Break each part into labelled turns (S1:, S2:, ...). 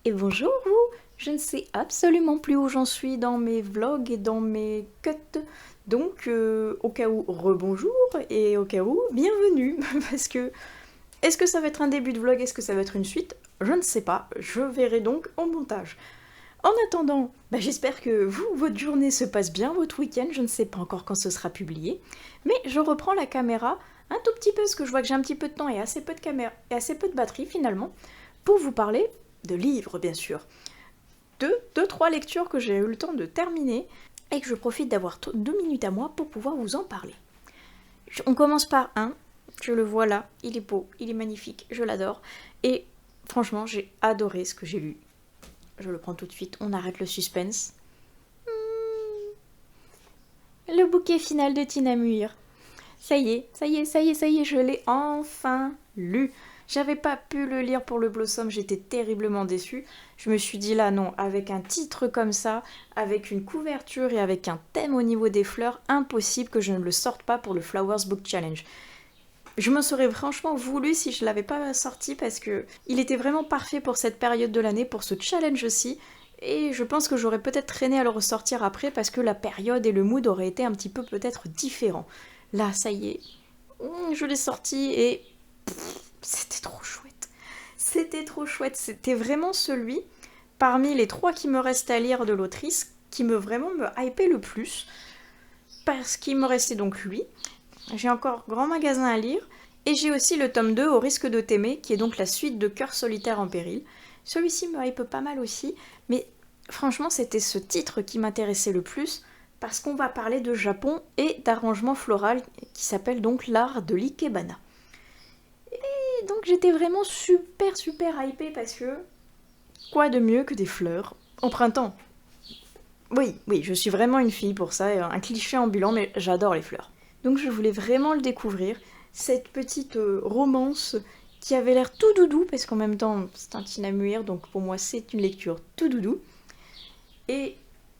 S1: Et bonjour vous. Je ne sais absolument plus où j'en suis dans mes vlogs et dans mes cuts. Donc au cas où, rebonjour et au cas où, bienvenue. Parce que, est-ce que ça va être un début de vlog, est-ce que ça va être une suite? Je ne sais pas, je verrai donc au montage. En attendant, j'espère que vous, votre journée se passe bien, votre week-end, je ne sais pas encore quand ce sera publié. Mais je reprends la caméra un tout petit peu, parce que je vois que j'ai un petit peu de temps et assez peu de caméra et assez peu de batterie finalement, pour vous parler de livres bien sûr. Trois lectures que j'ai eu le temps de terminer et que je profite d'avoir 2 minutes à moi pour pouvoir vous en parler. On commence par un, je le vois là, il est beau, il est magnifique, je l'adore. Et franchement, j'ai adoré ce que j'ai lu. Je le prends tout de suite, on arrête le suspense. Le bouquet final de Tina Muir. Ça y est, je l'ai enfin lu. J'avais pas pu le lire pour le Blossom, j'étais terriblement déçue. Je me suis dit là non, avec un titre comme ça, avec une couverture et avec un thème au niveau des fleurs, impossible que je ne le sorte pas pour le Flowers Book Challenge. Je me serais franchement voulu si je l'avais pas sorti parce que il était vraiment parfait pour cette période de l'année, pour ce challenge aussi. Et je pense que j'aurais peut-être traîné à le ressortir après parce que la période et le mood auraient été un petit peu peut-être différents. Là, ça y est, je l'ai sorti et c'était trop chouette. C'était trop chouette. C'était vraiment celui, parmi les trois qui me restent à lire de l'autrice, qui me vraiment me hypait le plus. Parce qu'il me restait donc lui. J'ai encore Grand Magasin à lire. Et j'ai aussi le tome 2, Au risque de t'aimer, qui est donc la suite de Cœur solitaire en péril. Celui-ci me hype pas mal aussi, mais franchement c'était ce titre qui m'intéressait le plus, parce qu'on va parler de Japon et d'arrangement floral, qui s'appelle donc l'art de l'ikebana. Et donc j'étais vraiment super hypée, parce que quoi de mieux que des fleurs en printemps? Oui, je suis vraiment une fille pour ça, un cliché ambulant, mais j'adore les fleurs. Donc je voulais vraiment le découvrir, cette petite romance qui avait l'air tout doudou, parce qu'en même temps c'est un Tina Muir, donc pour moi c'est une lecture tout doudou. Et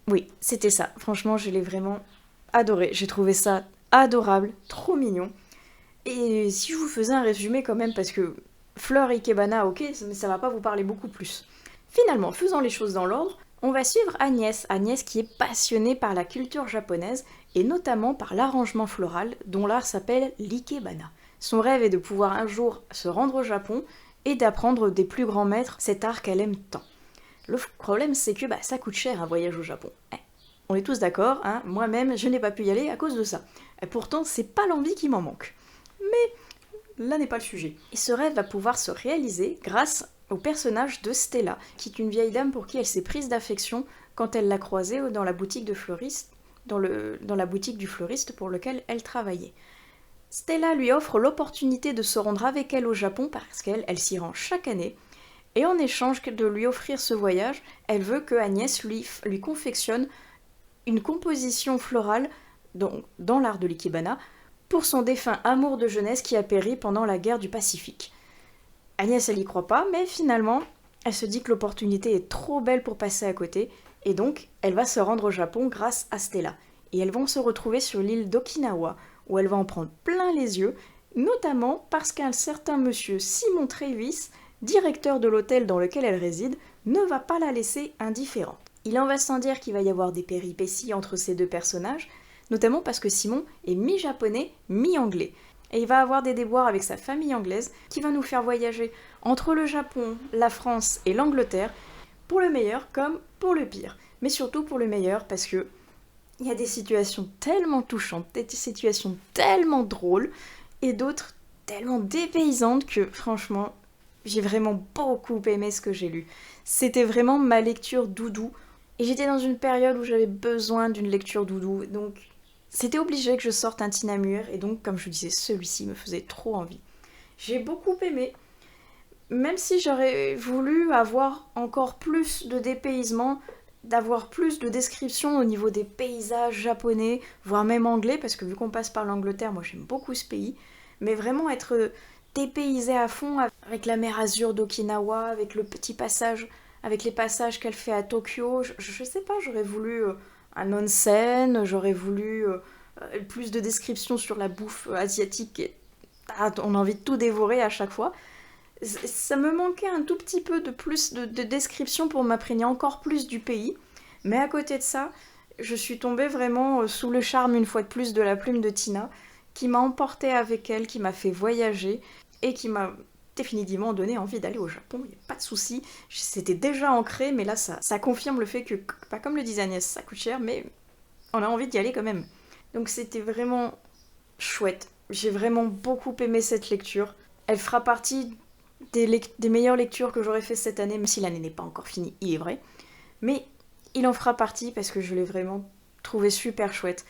S1: oui, c'était ça, franchement je l'ai vraiment adoré, j'ai trouvé ça adorable, trop mignon. Et si je vous faisais un résumé quand même, parce que fleurs ikebana, ok, mais ça va pas vous parler beaucoup plus. Finalement, faisant les choses dans l'ordre, on va suivre Agnès, Agnès qui est passionnée par la culture japonaise et notamment par l'arrangement floral dont l'art s'appelle l'ikebana. Son rêve est de pouvoir un jour se rendre au Japon et d'apprendre des plus grands maîtres cet art qu'elle aime tant. Le problème c'est que ça coûte cher un voyage au Japon. On est tous d'accord, hein, moi-même je n'ai pas pu y aller à cause de ça. Et pourtant c'est pas l'envie qui m'en manque. Mais là n'est pas le sujet. Et ce rêve va pouvoir se réaliser grâce au personnage de Stella, qui est une vieille dame pour qui elle s'est prise d'affection quand elle l'a croisée dans la boutique de fleuriste, dans la boutique du fleuriste pour lequel elle travaillait. Stella lui offre l'opportunité de se rendre avec elle au Japon parce qu'elle s'y rend chaque année, et en échange de lui offrir ce voyage, elle veut que Agnès lui confectionne une composition florale dans l'art de l'ikebana pour son défunt amour de jeunesse qui a péri pendant la guerre du Pacifique. Agnès, elle y croit pas, mais finalement, elle se dit que l'opportunité est trop belle pour passer à côté, et donc elle va se rendre au Japon grâce à Stella. Et elles vont se retrouver sur l'île d'Okinawa, où elle va en prendre plein les yeux, notamment parce qu'un certain monsieur Simon Travis, directeur de l'hôtel dans lequel elle réside, ne va pas la laisser indifférente. Il en va sans dire qu'il va y avoir des péripéties entre ces deux personnages, notamment parce que Simon est mi-japonais, mi-anglais. Et il va avoir des déboires avec sa famille anglaise qui va nous faire voyager entre le Japon, la France et l'Angleterre, pour le meilleur comme pour le pire. Mais surtout pour le meilleur parce que il y a des situations tellement touchantes, des situations tellement drôles et d'autres tellement dépaysantes que franchement, j'ai vraiment beaucoup aimé ce que j'ai lu. C'était vraiment ma lecture doudou et j'étais dans une période où j'avais besoin d'une lecture doudou, donc c'était obligé que je sorte un Tina Muir, et donc, comme je vous disais, celui-ci me faisait trop envie. J'ai beaucoup aimé, même si j'aurais voulu avoir encore plus de dépaysement, d'avoir plus de descriptions au niveau des paysages japonais, voire même anglais, parce que vu qu'on passe par l'Angleterre, moi j'aime beaucoup ce pays, mais vraiment être dépaysé à fond avec la mer Azur d'Okinawa, avec le petit passage, avec les passages qu'elle fait à Tokyo, je sais pas, j'aurais voulu un onsen, j'aurais voulu plus de descriptions sur la bouffe asiatique. On a envie de tout dévorer à chaque fois. Ça me manquait un tout petit peu de plus de description pour m'imprégner encore plus du pays. Mais à côté de ça, je suis tombée vraiment sous le charme une fois de plus de la plume de Tina, qui m'a emportée avec elle, qui m'a fait voyager et qui m'a définitivement donné envie d'aller au Japon. Il n'y a pas de souci, c'était déjà ancré, mais là ça confirme le fait que, pas comme le disait Agnès, ça coûte cher, mais on a envie d'y aller quand même. Donc c'était vraiment chouette. J'ai vraiment beaucoup aimé cette lecture. Elle fera partie des meilleures lectures que j'aurais fait cette année, même si l'année n'est pas encore finie, il est vrai. Mais il en fera partie parce que je l'ai vraiment trouvé super chouette.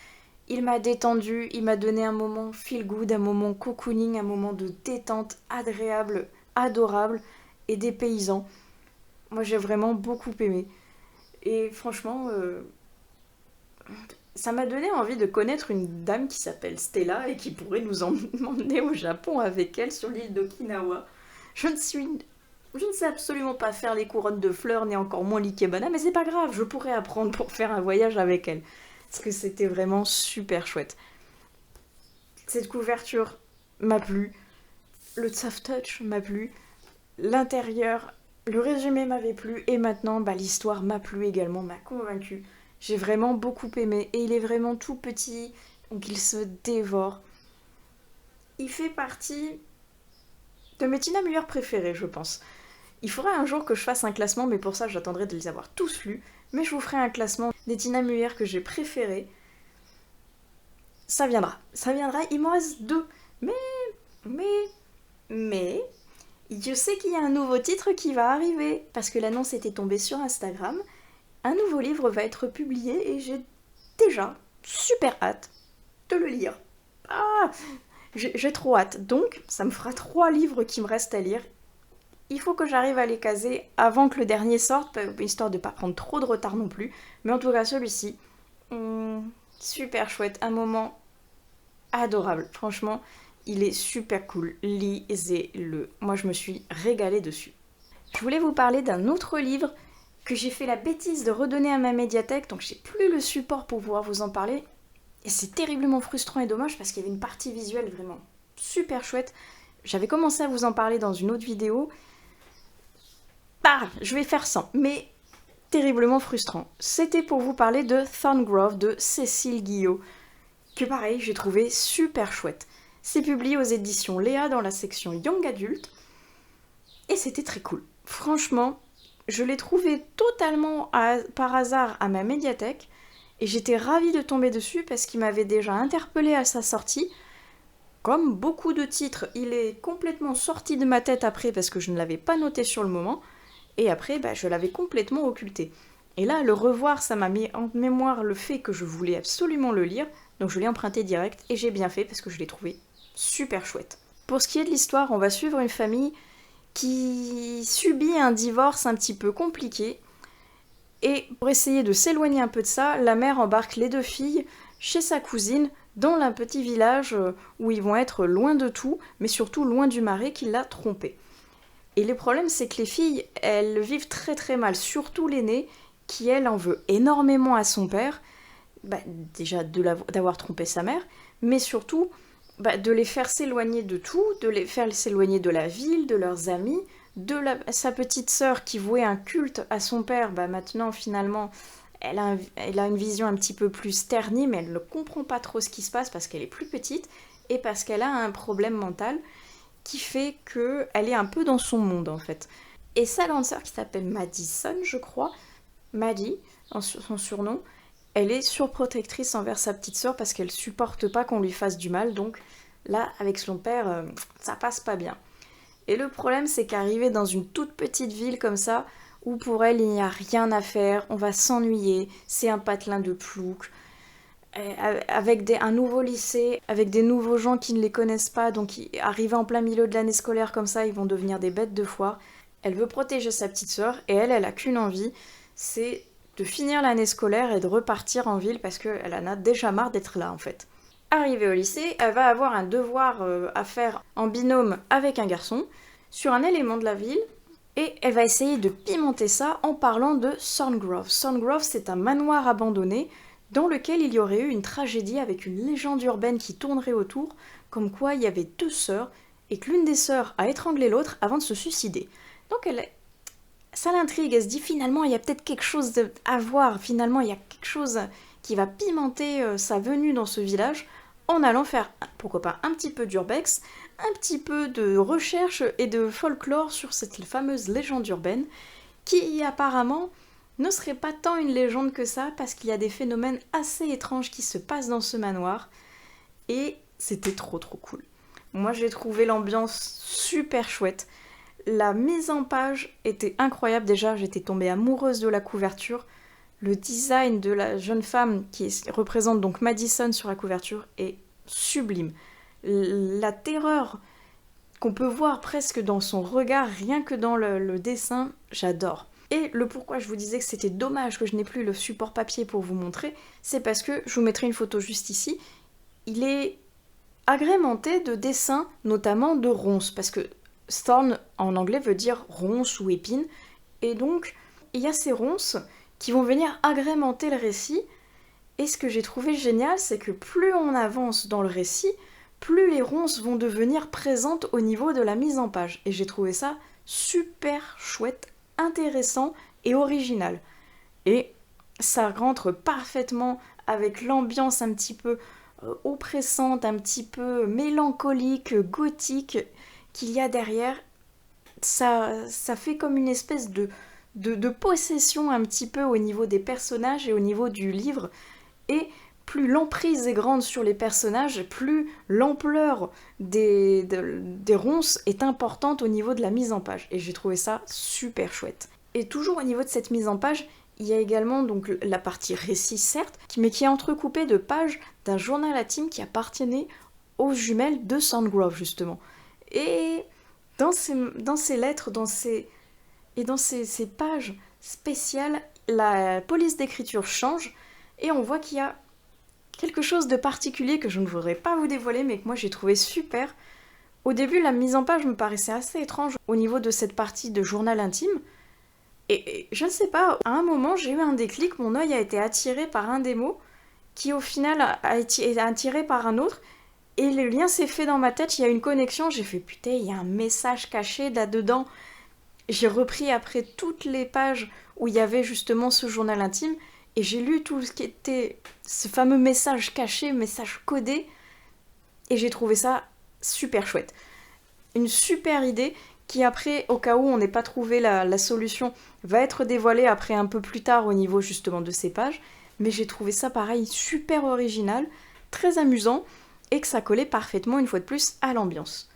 S1: Il m'a détendu, il m'a donné un moment feel good, un moment cocooning, un moment de détente agréable, adorable et dépaysant. Moi j'ai vraiment beaucoup aimé. Et franchement, ça m'a donné envie de connaître une dame qui s'appelle Stella et qui pourrait nous emmener au Japon avec elle sur l'île d'Okinawa. Je ne sais absolument pas faire les couronnes de fleurs, ni encore moins l'ikebana, mais c'est pas grave, je pourrais apprendre pour faire un voyage avec elle. Parce que c'était vraiment super chouette. Cette couverture m'a plu, le soft touch m'a plu, l'intérieur, le résumé m'avait plu, et maintenant, l'histoire m'a plu également, m'a convaincue. J'ai vraiment beaucoup aimé, et il est vraiment tout petit, donc il se dévore. Il fait partie de mes Tina Muir préférés, je pense. Il faudra un jour que je fasse un classement, mais pour ça j'attendrai de les avoir tous lus. Mais je vous ferai un classement des Tina Muir que j'ai préférés. Ça viendra, il m'en reste 2. Mais, je sais qu'il y a un nouveau titre qui va arriver, parce que l'annonce était tombée sur Instagram. Un nouveau livre va être publié et j'ai déjà super hâte de le lire. Ah, j'ai trop hâte. Donc, ça me fera 3 livres qui me restent à lire. Il faut que j'arrive à les caser avant que le dernier sorte, histoire de ne pas prendre trop de retard non plus. Mais en tout cas, celui-ci, super chouette, un moment adorable. Franchement, il est super cool. Lisez-le. Moi, je me suis régalée dessus. Je voulais vous parler d'un autre livre que j'ai fait la bêtise de redonner à ma médiathèque, donc j'ai plus le support pour pouvoir vous en parler. Et c'est terriblement frustrant et dommage parce qu'il y avait une partie visuelle vraiment super chouette. J'avais commencé à vous en parler dans une autre vidéo. Je vais faire sans, mais terriblement frustrant. C'était pour vous parler de Thorngrove de Cécile Guillot, que pareil, j'ai trouvé super chouette. C'est publié aux éditions Léa dans la section Young Adult, et c'était très cool. Franchement, je l'ai trouvé totalement par hasard à ma médiathèque, et j'étais ravie de tomber dessus parce qu'il m'avait déjà interpellée à sa sortie. Comme beaucoup de titres, il est complètement sorti de ma tête après parce que je ne l'avais pas noté sur le moment, et après, je l'avais complètement occulté. Et là, le revoir, ça m'a mis en mémoire le fait que je voulais absolument le lire, donc je l'ai emprunté direct, et j'ai bien fait parce que je l'ai trouvé super chouette. Pour ce qui est de l'histoire, on va suivre une famille qui subit un divorce un petit peu compliqué, et pour essayer de s'éloigner un peu de ça, la mère embarque les 2 filles chez sa cousine, dans un petit village où ils vont être loin de tout, mais surtout loin du mari qui l'a trompée. Et le problème, c'est que les filles, elles vivent très très mal, surtout l'aînée, qui elle en veut énormément à son père, déjà d'avoir trompé sa mère, mais surtout de les faire s'éloigner de tout, de les faire s'éloigner de la ville, de leurs amis, sa petite sœur qui vouait un culte à son père, maintenant finalement elle a une vision un petit peu plus ternie, mais elle ne comprend pas trop ce qui se passe parce qu'elle est plus petite et parce qu'elle a un problème mental qui fait qu'elle est un peu dans son monde en fait. Et sa grande sœur qui s'appelle Madison, je crois, Maddie, son surnom, elle est surprotectrice envers sa petite sœur parce qu'elle supporte pas qu'on lui fasse du mal, donc là, avec son père, ça passe pas bien. Et le problème, c'est qu'arriver dans une toute petite ville comme ça, où pour elle, il n'y a rien à faire, on va s'ennuyer, c'est un patelin de plouc, avec un nouveau lycée, avec des nouveaux gens qui ne les connaissent pas, donc arriver en plein milieu de l'année scolaire comme ça, ils vont devenir des bêtes de foire. Elle veut protéger sa petite sœur, et elle a qu'une envie, c'est de finir l'année scolaire et de repartir en ville parce qu'elle en a déjà marre d'être là en fait. Arrivée au lycée, elle va avoir un devoir à faire en binôme avec un garçon sur un élément de la ville et elle va essayer de pimenter ça en parlant de Thorngrove. Thorngrove, c'est un manoir abandonné dans lequel il y aurait eu une tragédie avec une légende urbaine qui tournerait autour, comme quoi il y avait 2 sœurs et que l'une des sœurs a étranglé l'autre avant de se suicider. Donc ça l'intrigue, elle se dit finalement il y a peut-être quelque chose à voir, finalement il y a quelque chose qui va pimenter sa venue dans ce village en allant faire, pourquoi pas, un petit peu d'urbex, un petit peu de recherche et de folklore sur cette fameuse légende urbaine qui apparemment ne serait pas tant une légende que ça parce qu'il y a des phénomènes assez étranges qui se passent dans ce manoir et c'était trop cool. Moi j'ai trouvé l'ambiance super chouette. La mise en page était incroyable, déjà j'étais tombée amoureuse de la couverture. Le design de la jeune femme qui représente donc Madison sur la couverture est sublime. La terreur qu'on peut voir presque dans son regard, rien que dans le dessin, j'adore. Et le pourquoi je vous disais que c'était dommage que je n'ai plus le support papier pour vous montrer, c'est parce que, je vous mettrai une photo juste ici, il est agrémenté de dessins, notamment de ronces, parce que thorn en anglais veut dire ronce ou épine, et donc il y a ces ronces qui vont venir agrémenter le récit, et ce que j'ai trouvé génial, c'est que plus on avance dans le récit, plus les ronces vont devenir présentes au niveau de la mise en page, et j'ai trouvé ça super chouette, intéressant et original. Et ça rentre parfaitement avec l'ambiance un petit peu oppressante, un petit peu mélancolique, gothique qu'il y a derrière. Ça fait comme une espèce de possession un petit peu au niveau des personnages et au niveau du livre. Et plus l'emprise est grande sur les personnages, plus l'ampleur des ronces est importante au niveau de la mise en page. Et j'ai trouvé ça super chouette. Et toujours au niveau de cette mise en page, il y a également donc la partie récit certes, mais qui est entrecoupée de pages d'un journal intime qui appartenait aux jumelles de Sandgrove justement. Et dans ces lettres, dans ces pages spéciales, la police d'écriture change et on voit qu'il y a quelque chose de particulier que je ne voudrais pas vous dévoiler mais que moi j'ai trouvé super. Au début, la mise en page me paraissait assez étrange au niveau de cette partie de journal intime. Et je ne sais pas, à un moment j'ai eu un déclic, mon œil a été attiré par un des mots qui au final a été attiré par un autre et le lien s'est fait dans ma tête, il y a une connexion, j'ai fait putain, il y a un message caché là-dedans. J'ai repris après toutes les pages où il y avait justement ce journal intime et j'ai lu tout ce qui était ce fameux message caché, message codé et j'ai trouvé ça super chouette. Une super idée qui après, au cas où on n'ait pas trouvé la solution, va être dévoilée après un peu plus tard au niveau justement de ces pages. Mais j'ai trouvé ça pareil super original, très amusant, et que ça collait parfaitement une fois de plus à l'ambiance.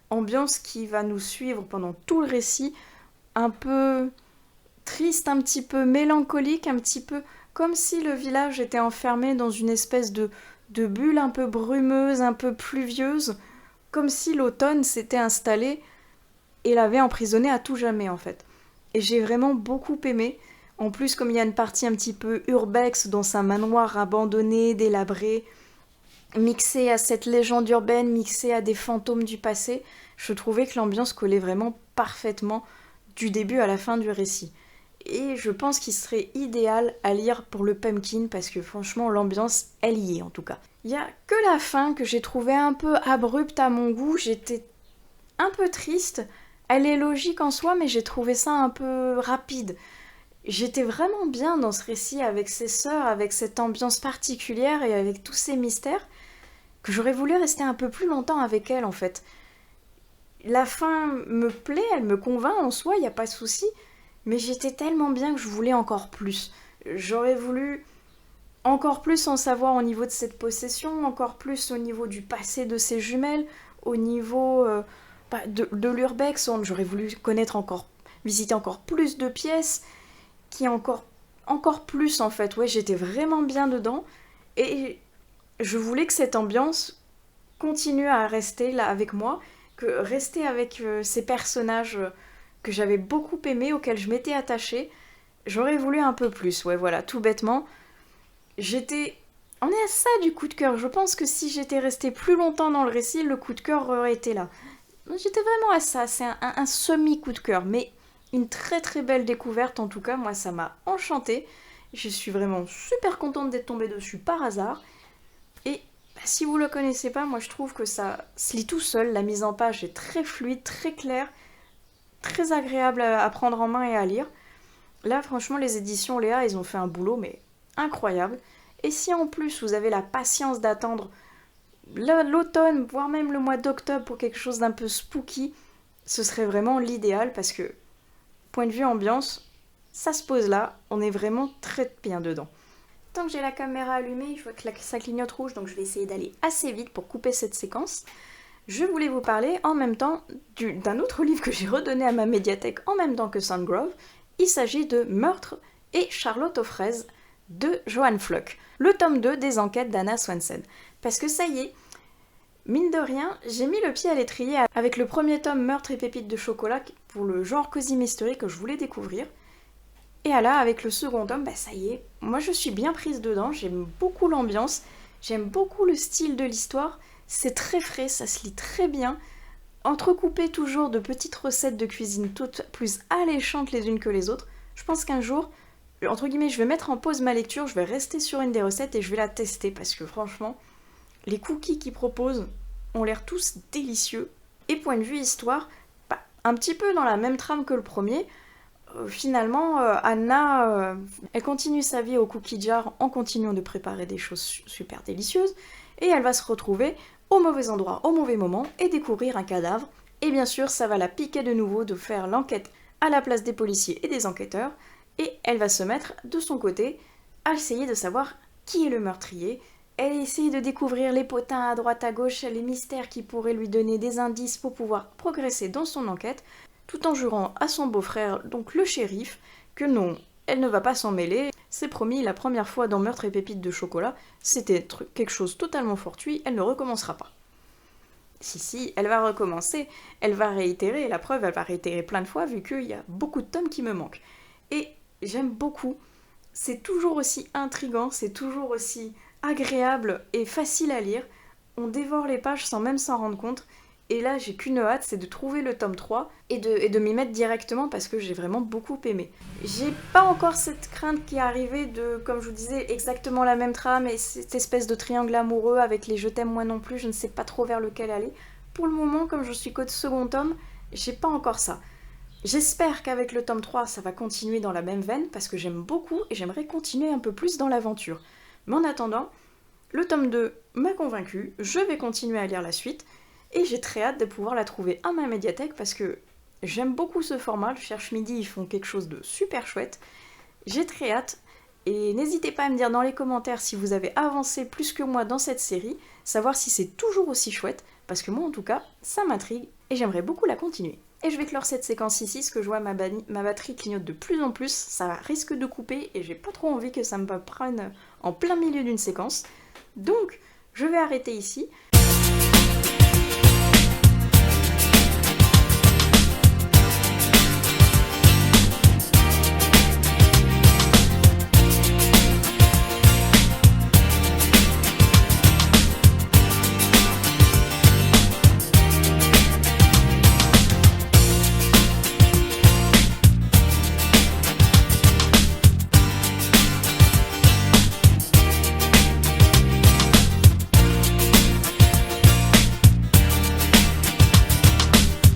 S1: Ambiance qui va nous suivre pendant tout le récit, un peu triste, un petit peu mélancolique, un petit peu comme si le village était enfermé dans une espèce de bulle un peu brumeuse, un peu pluvieuse, comme si l'automne s'était installé et l'avait emprisonné à tout jamais en fait. Et j'ai vraiment beaucoup aimé. En plus, comme il y a une partie un petit peu urbex dans un manoir abandonné, délabré, mixé à cette légende urbaine, mixé à des fantômes du passé, je trouvais que l'ambiance collait vraiment parfaitement du début à la fin du récit. Et je pense qu'il serait idéal à lire pour le Pumpkin parce que franchement l'ambiance elle y est en tout cas. Il y a que la fin que j'ai trouvé un peu abrupte à mon goût, j'étais un peu triste. Elle est logique en soi mais j'ai trouvé ça un peu rapide. J'étais vraiment bien dans ce récit avec ses sœurs, avec cette ambiance particulière et avec tous ces mystères que j'aurais voulu rester un peu plus longtemps avec elle en fait. La fin me plaît, elle me convainc en soi, il n'y a pas de souci, mais j'étais tellement bien que je voulais encore plus. J'aurais voulu encore plus en savoir au niveau de cette possession, encore plus au niveau du passé de ses jumelles, au niveau de l'urbex, j'aurais voulu connaître encore, visiter encore plus de pièces, qui est encore plus en fait. Ouais, j'étais vraiment bien dedans et je voulais que cette ambiance continue à rester là avec moi, que rester avec ces personnages que j'avais beaucoup aimés, auxquels je m'étais attachée. J'aurais voulu un peu plus, ouais voilà, tout bêtement. On est à ça du coup de cœur. Je pense que si j'étais restée plus longtemps dans le récit, le coup de cœur aurait été là. J'étais vraiment à ça, c'est un semi-coup de cœur, mais une très très belle découverte en tout cas, moi ça m'a enchantée. Je suis vraiment super contente d'être tombée dessus par hasard. Et Si vous le connaissez pas, moi je trouve que ça se lit tout seul, la mise en page est très fluide, très claire, très agréable à prendre en main et à lire. Là franchement les éditions Léa, ils ont fait un boulot mais incroyable. Et si en plus vous avez la patience d'attendre l'automne, voire même le mois d'octobre pour quelque chose d'un peu spooky, ce serait vraiment l'idéal parce que, point de vue ambiance, ça se pose là, on est vraiment très bien dedans. Tant que j'ai la caméra allumée, je vois que ça clignote rouge, donc je vais essayer d'aller assez vite pour couper cette séquence. Je voulais vous parler en même temps d'un autre livre que j'ai redonné à ma médiathèque en même temps que Sandgrove. Il s'agit de Meurtre et Charlotte aux fraises de Joanne Flock, le tome 2 des enquêtes d'Anna Swanson. Parce que ça y est, mine de rien, j'ai mis le pied à l'étrier avec le premier tome Meurtre et pépites de chocolat pour le genre Cozy Mystery que je voulais découvrir. Et là, avec le second tome, ça y est, moi je suis bien prise dedans, j'aime beaucoup l'ambiance, j'aime beaucoup le style de l'histoire, c'est très frais, ça se lit très bien, entrecoupé toujours de petites recettes de cuisine toutes plus alléchantes les unes que les autres. Je pense qu'un jour, entre guillemets, je vais mettre en pause ma lecture, je vais rester sur une des recettes et je vais la tester parce que franchement, les cookies qu'ils proposent ont l'air tous délicieux. Et point de vue histoire, un petit peu dans la même trame que le premier. Finalement, Anna, elle continue sa vie au cookie jar en continuant de préparer des choses super délicieuses et elle va se retrouver au mauvais endroit, au mauvais moment et découvrir un cadavre. Et bien sûr, ça va la piquer de nouveau de faire l'enquête à la place des policiers et des enquêteurs et elle va se mettre de son côté à essayer de savoir qui est le meurtrier. Elle essaye de découvrir les potins à droite à gauche, les mystères qui pourraient lui donner des indices pour pouvoir progresser dans son enquête, tout en jurant à son beau-frère, donc le shérif, que non, elle ne va pas s'en mêler. C'est promis, la première fois dans Meurtre et pépites de chocolat, c'était quelque chose totalement fortuit, elle ne recommencera pas. Si, elle va recommencer, elle va réitérer, la preuve, elle va réitérer plein de fois, vu qu'il y a beaucoup de tomes qui me manquent. Et j'aime beaucoup, c'est toujours aussi intriguant, c'est toujours aussi agréable et facile à lire, on dévore les pages sans même s'en rendre compte. Et là, j'ai qu'une hâte, c'est de trouver le tome 3 et de m'y mettre directement parce que j'ai vraiment beaucoup aimé. J'ai pas encore cette crainte qui est arrivée de, comme je vous disais, exactement la même trame et cette espèce de triangle amoureux avec les je t'aime moi non plus, je ne sais pas trop vers lequel aller. Pour le moment, comme je suis qu'au second tome, j'ai pas encore ça. J'espère qu'avec le tome 3, ça va continuer dans la même veine parce que j'aime beaucoup et j'aimerais continuer un peu plus dans l'aventure. Mais en attendant, le tome 2 m'a convaincue, je vais continuer à lire la suite. Et j'ai très hâte de pouvoir la trouver à ma médiathèque parce que j'aime beaucoup ce format. Le Cherche Midi, ils font quelque chose de super chouette. J'ai très hâte. Et n'hésitez pas à me dire dans les commentaires si vous avez avancé plus que moi dans cette série, savoir si c'est toujours aussi chouette, parce que moi en tout cas, ça m'intrigue et j'aimerais beaucoup la continuer. Et je vais clore cette séquence ici, parce que je vois ma batterie clignote de plus en plus, ça risque de couper et j'ai pas trop envie que ça me prenne en plein milieu d'une séquence. Donc, je vais arrêter ici.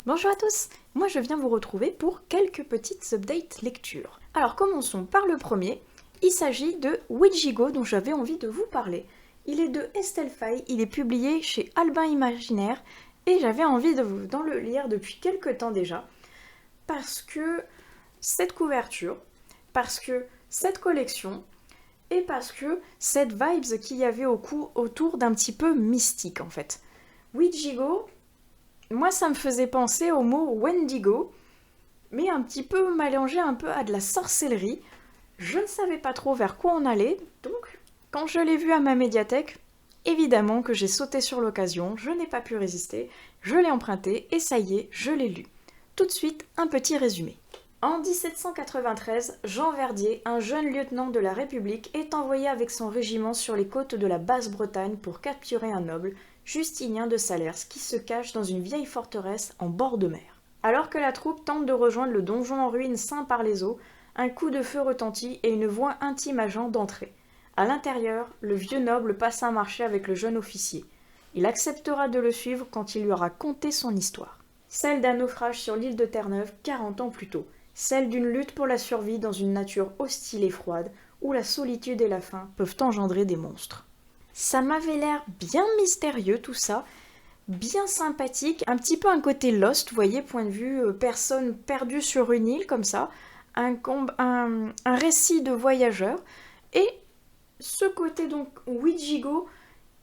S1: Bonjour à tous, moi je viens vous retrouver pour quelques petites updates lecture. Alors commençons par le premier, il s'agit de Ouijigo dont j'avais envie de vous parler. Il est de Estelle Faye, il est publié chez Albin Imaginaire et j'avais envie d'en le lire depuis quelques temps déjà parce que cette couverture, parce que cette collection et parce que cette vibes qu'il y avait autour d'un petit peu mystique en fait. Ouijigo, moi, ça me faisait penser au mot Wendigo, mais un petit peu mélangé un peu à de la sorcellerie. Je ne savais pas trop vers quoi on allait, donc quand je l'ai vu à ma médiathèque, évidemment que j'ai sauté sur l'occasion, je n'ai pas pu résister, je l'ai emprunté et ça y est, je l'ai lu. Tout de suite, un petit résumé. En 1793, Jean Verdier, un jeune lieutenant de la République, est envoyé avec son régiment sur les côtes de la Basse-Bretagne pour capturer un noble, Justinien de Salers, qui se cache dans une vieille forteresse en bord de mer. Alors que la troupe tente de rejoindre le donjon en ruine ceint par les eaux, un coup de feu retentit et une voix intime à Jean d'entrer. À l'intérieur, le vieux noble passe un marché avec le jeune officier. Il acceptera de le suivre quand il lui aura conté son histoire. Celle d'un naufrage sur l'île de Terre-Neuve 40 ans plus tôt. Celle d'une lutte pour la survie dans une nature hostile et froide, où la solitude et la faim peuvent engendrer des monstres. Ça m'avait l'air bien mystérieux tout ça, bien sympathique, un petit peu un côté Lost, vous voyez, point de vue personne perdue sur une île comme ça, un récit de voyageurs, et ce côté donc Ouijigo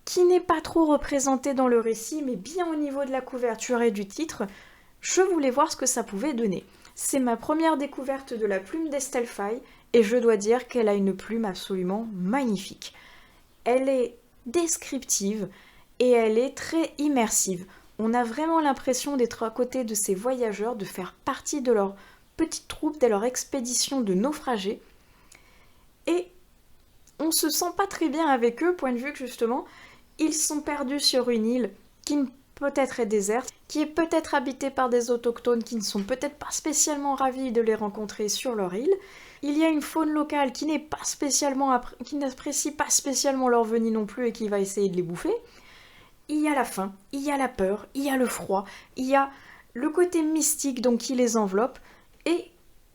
S1: qui n'est pas trop représenté dans le récit, mais bien au niveau de la couverture et du titre, je voulais voir ce que ça pouvait donner. C'est ma première découverte de la plume d'Estelle Faye, et je dois dire qu'elle a une plume absolument magnifique. Elle est descriptive et elle est très immersive. On a vraiment l'impression d'être à côté de ces voyageurs, de faire partie de leur petite troupe, de leur expédition de naufragés. Et on se sent pas très bien avec eux, point de vue que justement, ils sont perdus sur une île qui peut-être est déserte, qui est peut-être habitée par des autochtones qui ne sont peut-être pas spécialement ravis de les rencontrer sur leur île. Il y a une faune locale qui n'apprécie pas spécialement leur venue non plus et qui va essayer de les bouffer. Il y a la faim, il y a la peur, il y a le froid, il y a le côté mystique donc qui les enveloppe et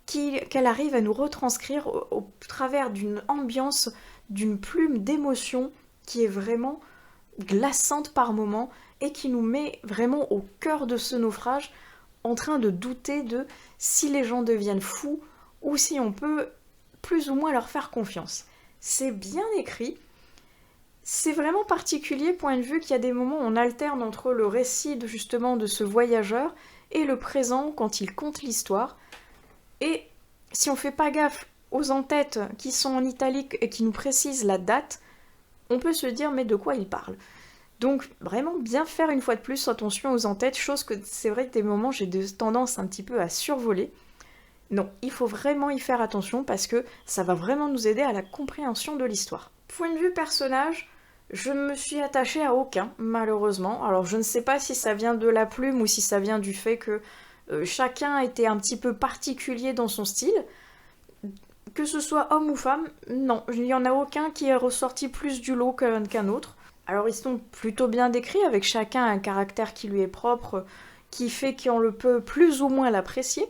S1: qu'elle arrive à nous retranscrire au travers d'une ambiance, d'une plume d'émotion qui est vraiment glaçante par moments et qui nous met vraiment au cœur de ce naufrage en train de douter de si les gens deviennent fous ou si on peut plus ou moins leur faire confiance. C'est bien écrit, c'est vraiment particulier, point de vue qu'il y a des moments où on alterne entre le récit justement de ce voyageur et le présent quand il conte l'histoire. Et si on fait pas gaffe aux en-têtes qui sont en italique et qui nous précisent la date, on peut se dire mais de quoi il parle. Donc vraiment bien faire une fois de plus attention aux en-têtes, chose que c'est vrai que des moments j'ai tendance un petit peu à survoler. Non, il faut vraiment y faire attention parce que ça va vraiment nous aider à la compréhension de l'histoire. Point de vue personnage, je ne me suis attachée à aucun, malheureusement. Alors je ne sais pas si ça vient de la plume ou si ça vient du fait que chacun était un petit peu particulier dans son style. Que ce soit homme ou femme, non, il n'y en a aucun qui est ressorti plus du lot qu'un autre. Alors ils sont plutôt bien décrits, avec chacun un caractère qui lui est propre, qui fait qu'on le peut plus ou moins l'apprécier.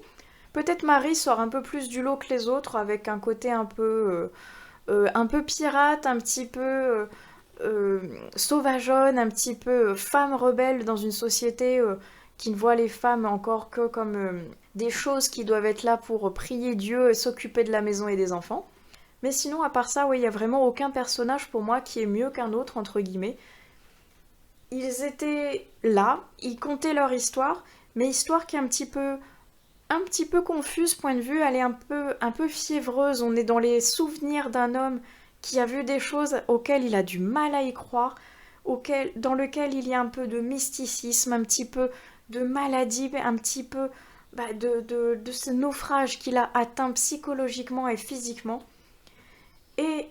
S1: Peut-être Marie sort un peu plus du lot que les autres, avec un côté un peu pirate, un petit peu sauvageonne, un petit peu femme rebelle dans une société qui ne voit les femmes encore que comme des choses qui doivent être là pour prier Dieu et s'occuper de la maison et des enfants. Mais sinon, à part ça, oui, il n'y a vraiment aucun personnage pour moi qui est mieux qu'un autre, entre guillemets. Ils étaient là, ils contaient leur histoire, mais histoire qui est un petit peu confuse, point de vue, elle est un peu fiévreuse. On est dans les souvenirs d'un homme qui a vu des choses auxquelles il a du mal à y croire, dans lequel il y a un peu de mysticisme, un petit peu de maladie, un petit peu de ce naufrage qu'il a atteint psychologiquement et physiquement. Et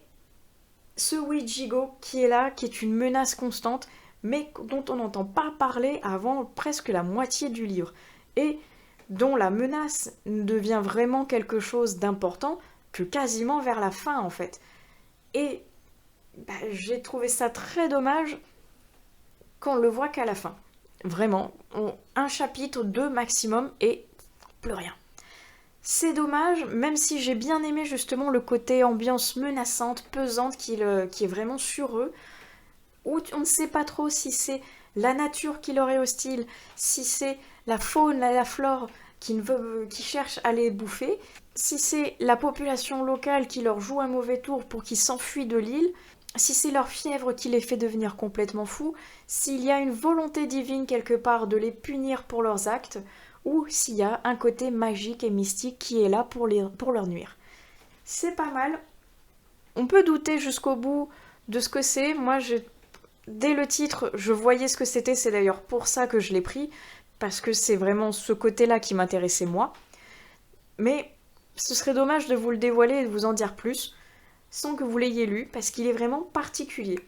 S1: ce Ouijigo qui est là, qui est une menace constante, mais dont on n'entend pas parler avant presque la moitié du livre, et dont la menace devient vraiment quelque chose d'important que quasiment vers la fin en fait. Et j'ai trouvé ça très dommage qu'on le voit qu'à la fin. Vraiment, un chapitre, 2 maximum, et plus rien. C'est dommage, même si j'ai bien aimé justement le côté ambiance menaçante, pesante, qui est vraiment sur eux, où on ne sait pas trop si c'est la nature qui leur est hostile, si c'est la faune, la flore qui cherche à les bouffer, si c'est la population locale qui leur joue un mauvais tour pour qu'ils s'enfuient de l'île, si c'est leur fièvre qui les fait devenir complètement fous, s'il y a une volonté divine quelque part de les punir pour leurs actes, ou s'il y a un côté magique et mystique qui est là pour leur nuire. C'est pas mal. On peut douter jusqu'au bout de ce que c'est. Moi, dès le titre, je voyais ce que c'était. C'est d'ailleurs pour ça que je l'ai pris, parce que c'est vraiment ce côté-là qui m'intéressait moi. Mais ce serait dommage de vous le dévoiler et de vous en dire plus, sans que vous l'ayez lu, parce qu'il est vraiment particulier.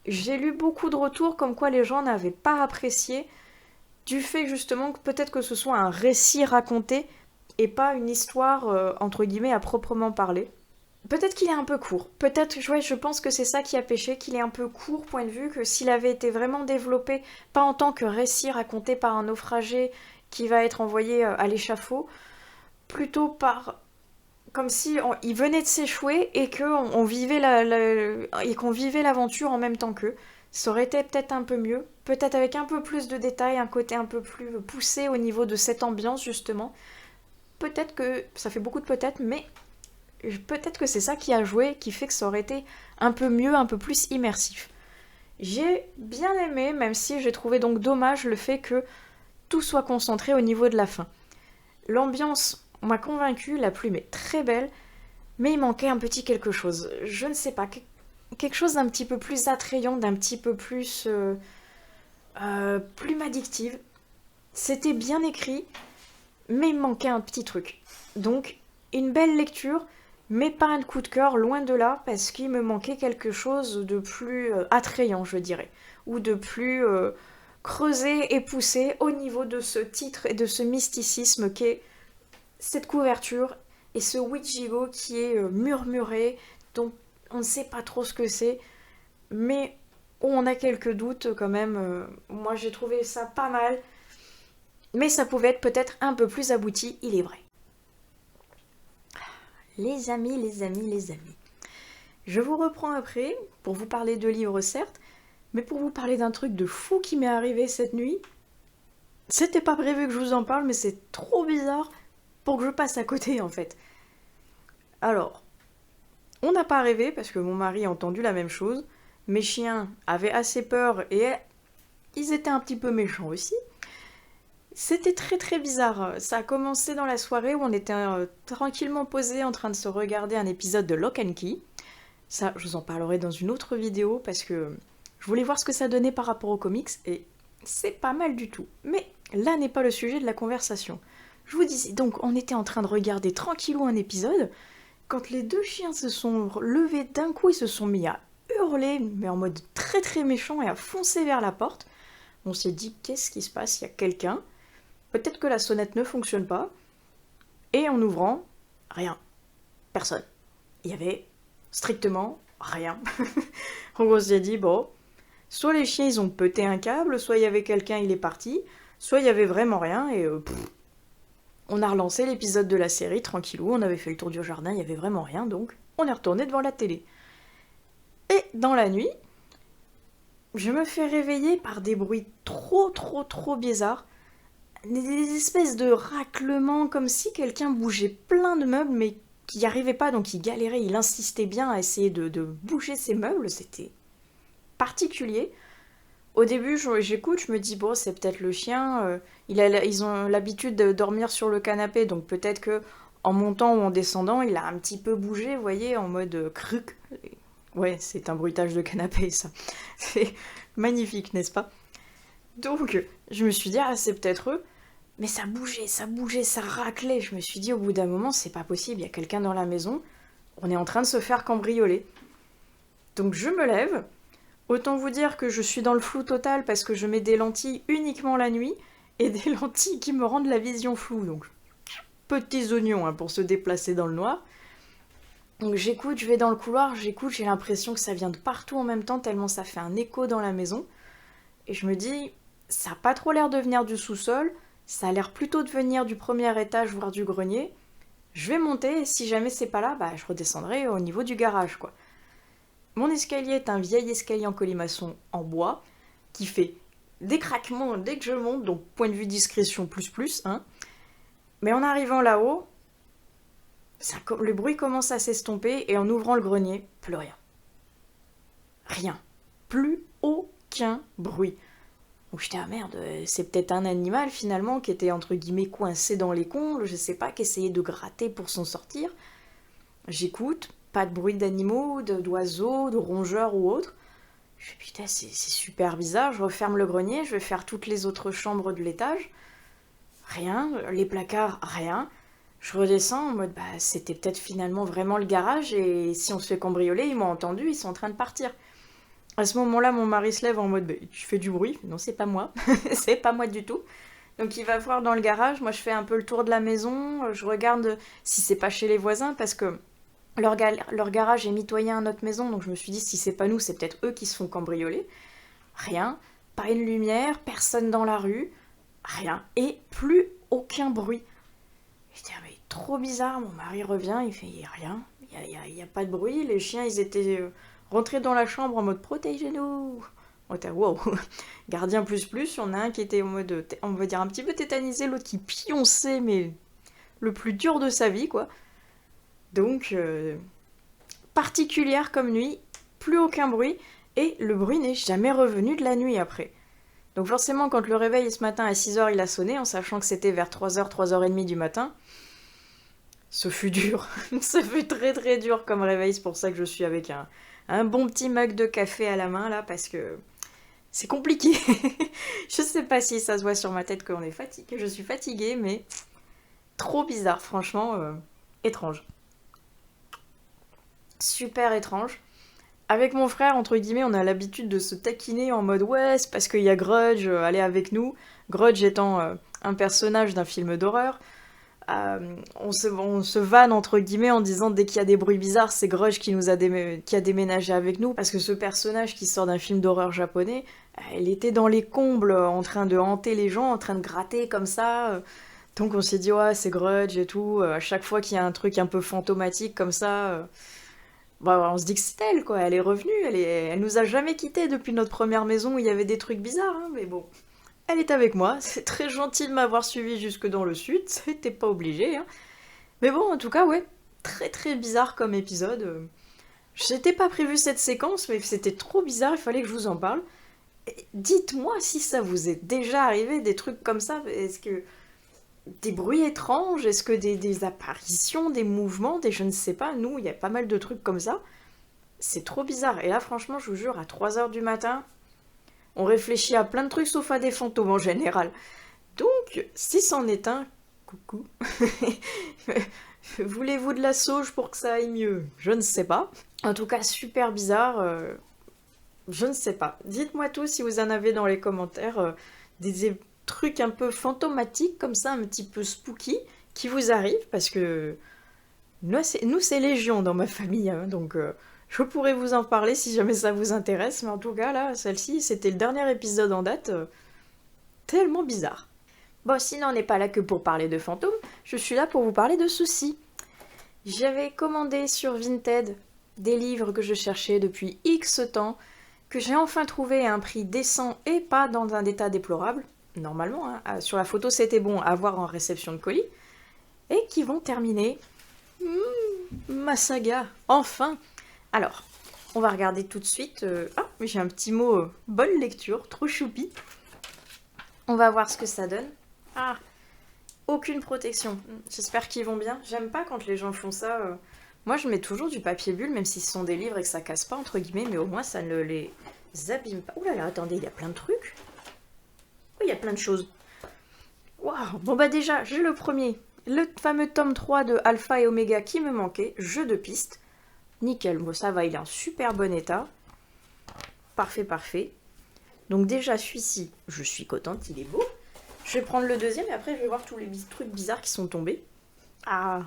S1: J'ai lu beaucoup de retours comme quoi les gens n'avaient pas apprécié, du fait justement que peut-être que ce soit un récit raconté et pas une histoire entre guillemets à proprement parler. Peut-être qu'il est un peu court. Peut-être, ouais, je pense que c'est ça qui a péché, qu'il est un peu court, point de vue que s'il avait été vraiment développé, pas en tant que récit raconté par un naufragé qui va être envoyé à l'échafaud, plutôt par comme si il venait de s'échouer et qu'on vivait et qu'on vivait l'aventure en même temps qu'eux. Ça aurait été peut-être un peu mieux, peut-être avec un peu plus de détails, un côté un peu plus poussé au niveau de cette ambiance justement. Peut-être que ça fait beaucoup de peut-être, mais peut-être que c'est ça qui a joué, qui fait que ça aurait été un peu mieux, un peu plus immersif. J'ai bien aimé, même si j'ai trouvé donc dommage le fait que tout soit concentré au niveau de la fin. L'ambiance m'a convaincue, la plume est très belle, mais il manquait un petit quelque chose. Je ne sais pas, quelque chose d'un petit peu plus attrayant, d'un petit peu plume addictive. C'était bien écrit, mais il me manquait un petit truc. Donc, une belle lecture, mais pas un coup de cœur, loin de là, parce qu'il me manquait quelque chose de plus attrayant, je dirais, ou de plus creusé et poussé au niveau de ce titre et de ce mysticisme qu'est cette couverture et ce Ouijigo qui est murmuré, dont on ne sait pas trop ce que c'est, mais où on a quelques doutes quand même. Moi j'ai trouvé ça pas mal, mais ça pouvait être peut-être un peu plus abouti, il est vrai. Les amis, les amis, les amis. Je vous reprends après pour vous parler de livres certes, mais pour vous parler d'un truc de fou qui m'est arrivé cette nuit. C'était pas prévu que je vous en parle, mais c'est trop bizarre pour que je passe à côté en fait. Alors, on n'a pas rêvé parce que mon mari a entendu la même chose. Mes chiens avaient assez peur et ils étaient un petit peu méchants aussi. C'était très très bizarre. Ça a commencé dans la soirée où on était tranquillement posés en train de se regarder un épisode de Lock and Key. Ça, je vous en parlerai dans une autre vidéo parce que je voulais voir ce que ça donnait par rapport aux comics et c'est pas mal du tout. Mais là n'est pas le sujet de la conversation. Je vous disais donc, on était en train de regarder tranquillou un épisode quand les deux chiens se sont levés d'un coup, ils se sont mis à hurler, mais en mode très très méchant et à foncer vers la porte. On s'est dit, qu'est-ce qui se passe? Il y a quelqu'un. Peut-être que la sonnette ne fonctionne pas. Et en ouvrant, rien. Personne. Il y avait strictement rien. Donc on s'est dit, bon, soit les chiens ils ont pété un câble, soit il y avait quelqu'un, il est parti, soit il y avait vraiment rien et on a relancé l'épisode de la série tranquillou, on avait fait le tour du jardin, il y avait vraiment rien, donc on est retourné devant la télé. Et dans la nuit, je me fais réveiller par des bruits trop bizarres, des espèces de raclements comme si quelqu'un bougeait plein de meubles mais qui n'y arrivait pas, donc il galérait, il insistait bien à essayer de bouger ses meubles, c'était particulier. Au début, j'écoute, je me dis, bon, c'est peut-être le chien, ils ont l'habitude de dormir sur le canapé, donc peut-être que en montant ou en descendant, il a un petit peu bougé, vous voyez, en mode cruc. Ouais, c'est un bruitage de canapé, ça. C'est magnifique, n'est-ce pas? Donc, je me suis dit, ah, c'est peut-être eux, mais ça bougeait, ça raclait. Je me suis dit, au bout d'un moment, c'est pas possible, il y a quelqu'un dans la maison, on est en train de se faire cambrioler. Donc, je me lève. Autant vous dire que je suis dans le flou total parce que je mets des lentilles uniquement la nuit et des lentilles qui me rendent la vision floue. Donc, petits oignons pour se déplacer dans le noir. Donc j'écoute, je vais dans le couloir, j'écoute, j'ai l'impression que ça vient de partout en même temps tellement ça fait un écho dans la maison. Et je me dis, ça n'a pas trop l'air de venir du sous-sol, ça a l'air plutôt de venir du premier étage, voire du grenier. Je vais monter et si jamais c'est pas là, je redescendrai au niveau du garage, quoi. Mon escalier est un vieil escalier en colimaçon en bois qui fait des craquements dès que je monte, donc point de vue discrétion plus, hein. Mais en arrivant là-haut, le bruit commence à s'estomper et en ouvrant le grenier, plus rien. Rien. Plus aucun bruit. Donc j'étais, ah merde, c'est peut-être un animal finalement qui était entre guillemets coincé dans les combles, je sais pas, qui essayait de gratter pour s'en sortir. J'écoute. Pas de bruit d'animaux, d'oiseaux, de rongeurs ou autres. Je fais putain, c'est super bizarre. Je referme le grenier, je vais faire toutes les autres chambres de l'étage. Rien, les placards, rien. Je redescends en mode, c'était peut-être finalement vraiment le garage et si on se fait cambrioler, ils m'ont entendu, ils sont en train de partir. À ce moment-là, mon mari se lève en mode, tu fais du bruit? Non, c'est pas moi. C'est pas moi du tout. Donc il va voir dans le garage, moi je fais un peu le tour de la maison, je regarde si c'est pas chez les voisins parce que Leur garage est mitoyen à notre maison, donc je me suis dit, si c'est pas nous, c'est peut-être eux qui se font cambrioler. Rien, pas une lumière, personne dans la rue, rien, et plus aucun bruit. Je dis, ah, mais trop bizarre, mon mari revient, il fait, il y a rien, il y a pas de bruit, les chiens, ils étaient rentrés dans la chambre en mode, protégez-nous. On était, wow, gardien plus plus, il y en a un qui était en mode, on va dire, un petit peu tétanisé, l'autre qui pionçait, mais le plus dur de sa vie, quoi. Donc, particulière comme nuit, plus aucun bruit, et le bruit n'est jamais revenu de la nuit après. Donc forcément, quand le réveil ce matin à 6 heures il a sonné, en sachant que c'était vers 3 heures, 3 heures et demie du matin, ce fut dur. Ça fut très très dur comme réveil, c'est pour ça que je suis avec un bon petit mug de café à la main là, parce que c'est compliqué. Je sais pas si ça se voit sur ma tête qu'on est fatigué, que je suis fatiguée, mais trop bizarre, franchement, étrange. Super étrange. Avec mon frère, entre guillemets, on a l'habitude de se taquiner en mode ouais, c'est parce qu'il y a Grudge, allez avec nous. Grudge étant un personnage d'un film d'horreur. On se vanne entre guillemets en disant dès qu'il y a des bruits bizarres, c'est Grudge qui a déménagé avec nous parce que ce personnage qui sort d'un film d'horreur japonais, elle était dans les combles en train de hanter les gens, en train de gratter comme ça. Donc on s'est dit ouais, c'est Grudge et tout. À chaque fois qu'il y a un truc un peu fantomatique comme ça. Bah, on se dit que c'est elle, quoi. Elle est revenue, elle nous a jamais quittés depuis notre première maison où il y avait des trucs bizarres, hein, mais bon. Elle est avec moi, c'est très gentil de m'avoir suivi jusque dans le sud, c'était pas obligé, hein. Mais bon, en tout cas, ouais, très très bizarre comme épisode. J'étais pas prévu cette séquence, mais c'était trop bizarre, il fallait que je vous en parle. Et dites-moi si ça vous est déjà arrivé, des trucs comme ça, est-ce que des bruits étranges, est-ce que des apparitions, des mouvements, des je ne sais pas, nous, il y a pas mal de trucs comme ça. C'est trop bizarre. Et là, franchement, je vous jure, à 3 heures du matin, on réfléchit à plein de trucs sauf à des fantômes en général. Donc, si c'en est un, coucou, voulez-vous de la sauge pour que ça aille mieux? Je ne sais pas. En tout cas, super bizarre. Je ne sais pas. Dites-moi tout si vous en avez dans les commentaires des trucs un peu fantomatiques comme ça, un petit peu spooky, qui vous arrivent parce que nous, c'est légion dans ma famille, hein, donc je pourrais vous en parler si jamais ça vous intéresse, mais en tout cas, là, celle-ci, c'était le dernier épisode en date, tellement bizarre. Bon, sinon, on n'est pas là que pour parler de fantômes, je suis là pour vous parler de soucis. J'avais commandé sur Vinted des livres que je cherchais depuis X temps, que j'ai enfin trouvé à un prix décent et pas dans un état déplorable, normalement, hein, sur la photo c'était bon à voir en réception de colis, et qui vont terminer ma saga, enfin. Alors, on va regarder tout de suite. Ah, mais j'ai un petit mot bonne lecture, trop choupi. On va voir ce que ça donne. Ah, aucune protection. J'espère qu'ils vont bien. J'aime pas quand les gens font ça. Moi, je mets toujours du papier bulle, même si ce sont des livres et que ça casse pas, entre guillemets, mais au moins ça ne les abîme pas. Ouh là là, attendez, il y a plein de trucs. Oui, il y a plein de choses. Waouh, bon bah déjà, j'ai le premier. Le fameux tome 3 de Alpha et Oméga qui me manquait, jeu de piste. Nickel, bon ça va, il est en super bon état. Parfait, parfait. Donc déjà celui-ci, je suis contente, il est beau. Je vais prendre le deuxième et après je vais voir tous les trucs bizarres qui sont tombés. Ah.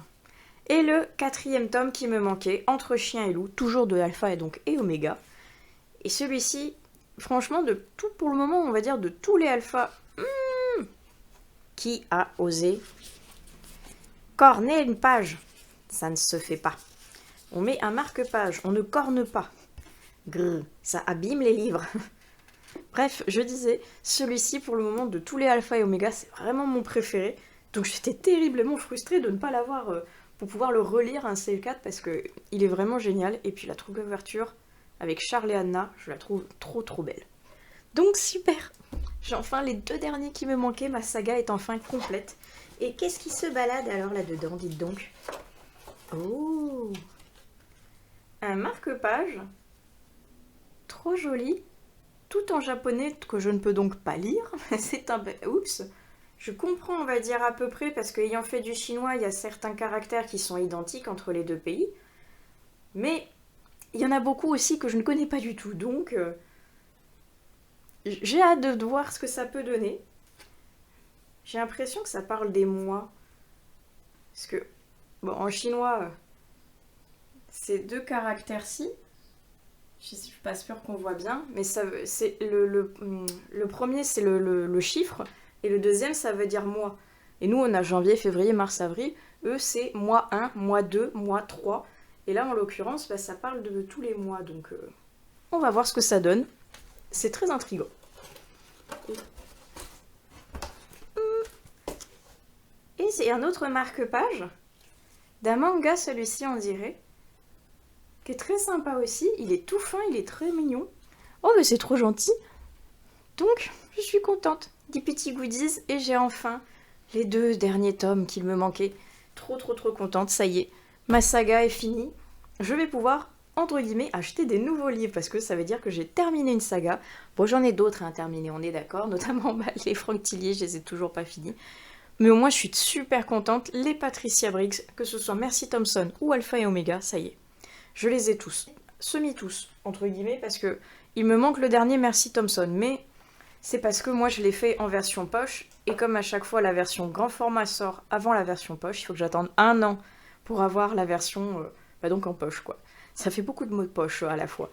S1: Et le quatrième tome qui me manquait, Entre chien et loup, toujours de Alpha et donc et Oméga. Et celui-ci, franchement, de tout pour le moment, on va dire de tous les Alpha, qui a osé corner une page? Ça ne se fait pas. On met un marque-page, on ne corne pas. Grrr, ça abîme les livres. Bref, je disais, celui-ci pour le moment de tous les Alpha et Oméga, c'est vraiment mon préféré. Donc j'étais terriblement frustrée de ne pas l'avoir pour pouvoir le relire un CL4 parce que il est vraiment génial. Et puis la couverture avec Charles et Anna, je la trouve trop trop belle. Donc super. J'ai enfin les deux derniers qui me manquaient, ma saga est enfin complète. Et qu'est-ce qui se balade alors là-dedans, dites donc? Oh, un marque-page, trop joli, tout en japonais que je ne peux donc pas lire. C'est un... Oups. Je comprends, on va dire à peu près, parce qu'ayant fait du chinois, il y a certains caractères qui sont identiques entre les deux pays. Mais il y en a beaucoup aussi que je ne connais pas du tout, donc j'ai hâte de voir ce que ça peut donner. J'ai l'impression que ça parle des mois. Parce que, bon, en chinois, ces deux caractères-ci. Je suis pas sûre qu'on voit bien, mais c'est le premier, c'est le chiffre, et le deuxième, ça veut dire mois. Et nous, on a janvier, février, mars, avril. Eux, c'est mois 1, mois 2, mois 3. Et là, en l'occurrence, ça parle de tous les mois. Donc, on va voir ce que ça donne. C'est très intriguant. Et c'est un autre marque-page d'un manga, celui-ci, on dirait, qui est très sympa aussi. Il est tout fin, il est très mignon. Oh, mais c'est trop gentil. Donc, je suis contente. Des petits goodies, et j'ai enfin les 2 derniers tomes qu'il me manquait. Trop contente, ça y est. Ma saga est finie. Je vais pouvoir, entre guillemets, acheter des nouveaux livres, parce que ça veut dire que j'ai terminé une saga. Bon, j'en ai d'autres à terminer, on est d'accord. Notamment les Franck Tillier, je les ai toujours pas finis. Mais au moins, je suis super contente. Les Patricia Briggs, que ce soit Mercy Thompson ou Alpha et Omega, ça y est. Je les ai tous. Semi-tous, entre guillemets, parce que il me manque le dernier Mercy Thompson. Mais c'est parce que moi, je l'ai fait en version poche. Et comme à chaque fois, la version grand format sort avant la version poche, il faut que j'attende 1 an pour avoir la version donc en poche, quoi. Ça fait beaucoup de mots de poche à la fois.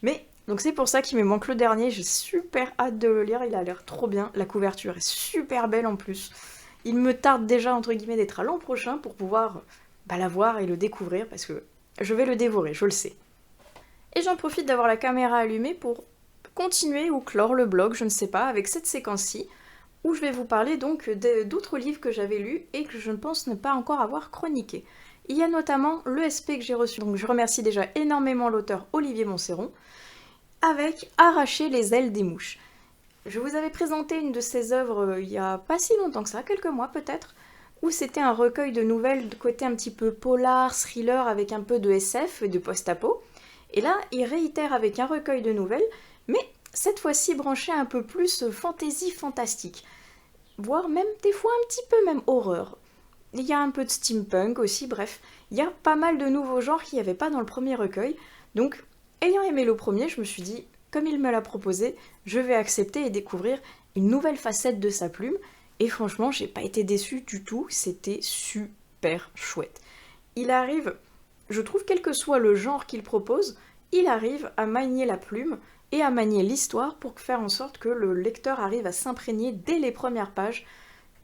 S1: Mais, donc c'est pour ça qu'il me manque le dernier. J'ai super hâte de le lire. Il a l'air trop bien. La couverture est super belle en plus. Il me tarde déjà, entre guillemets, d'être à l'an prochain pour pouvoir la voir et le découvrir, parce que je vais le dévorer, je le sais. Et j'en profite d'avoir la caméra allumée pour continuer ou clore le blog, je ne sais pas, avec cette séquence-ci, où je vais vous parler donc d'autres livres que j'avais lus et que je ne pense ne pas encore avoir chroniqué. Il y a notamment l'ESP que j'ai reçu, donc je remercie déjà énormément l'auteur Olivier Montserron, avec Arracher les ailes des mouches. Je vous avais présenté une de ses œuvres il y a pas si longtemps que ça, quelques mois peut-être, où c'était un recueil de nouvelles de côté un petit peu polar, thriller, avec un peu de SF et de post-apo. Et là, il réitère avec un recueil de nouvelles, mais cette fois-ci branché un peu plus fantasy fantastique, voire même des fois un petit peu même horreur. Il y a un peu de steampunk aussi, bref, il y a pas mal de nouveaux genres qu'il n'y avait pas dans le premier recueil, donc ayant aimé le premier, je me suis dit, comme il me l'a proposé, je vais accepter et découvrir une nouvelle facette de sa plume, et franchement, j'ai pas été déçue du tout, c'était super chouette. Il arrive, je trouve, quel que soit le genre qu'il propose, il arrive à manier la plume et à manier l'histoire pour faire en sorte que le lecteur arrive à s'imprégner dès les premières pages,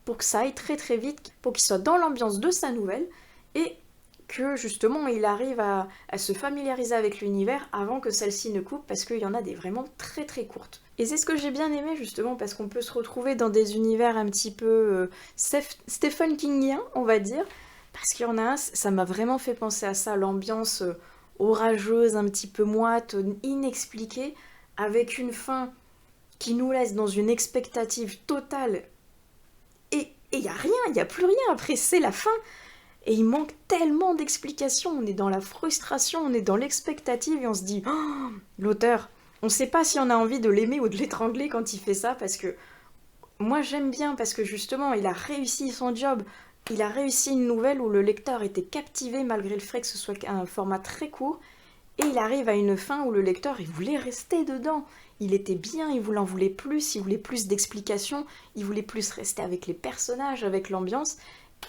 S1: pour que ça aille très vite, pour qu'il soit dans l'ambiance de sa nouvelle, et que justement il arrive à se familiariser avec l'univers avant que celle-ci ne coupe, parce qu'il y en a des vraiment très courtes. Et c'est ce que j'ai bien aimé justement, parce qu'on peut se retrouver dans des univers un petit peu Stephen Kingien, on va dire, parce qu'il y en a un, ça m'a vraiment fait penser à ça, l'ambiance orageuse, un petit peu moite, inexpliquée, avec une fin qui nous laisse dans une expectative totale, et il n'y a rien, il n'y a plus rien, après c'est la fin. Et il manque tellement d'explications, on est dans la frustration, on est dans l'expectative et on se dit oh, l'auteur, on ne sait pas si on a envie de l'aimer ou de l'étrangler quand il fait ça, parce que moi j'aime bien, parce que justement il a réussi son job, il a réussi une nouvelle où le lecteur était captivé malgré le fait que ce soit un format très court, et il arrive à une fin où le lecteur il voulait rester dedans, il était bien, il en voulait plus d'explications, il voulait plus rester avec les personnages, avec l'ambiance.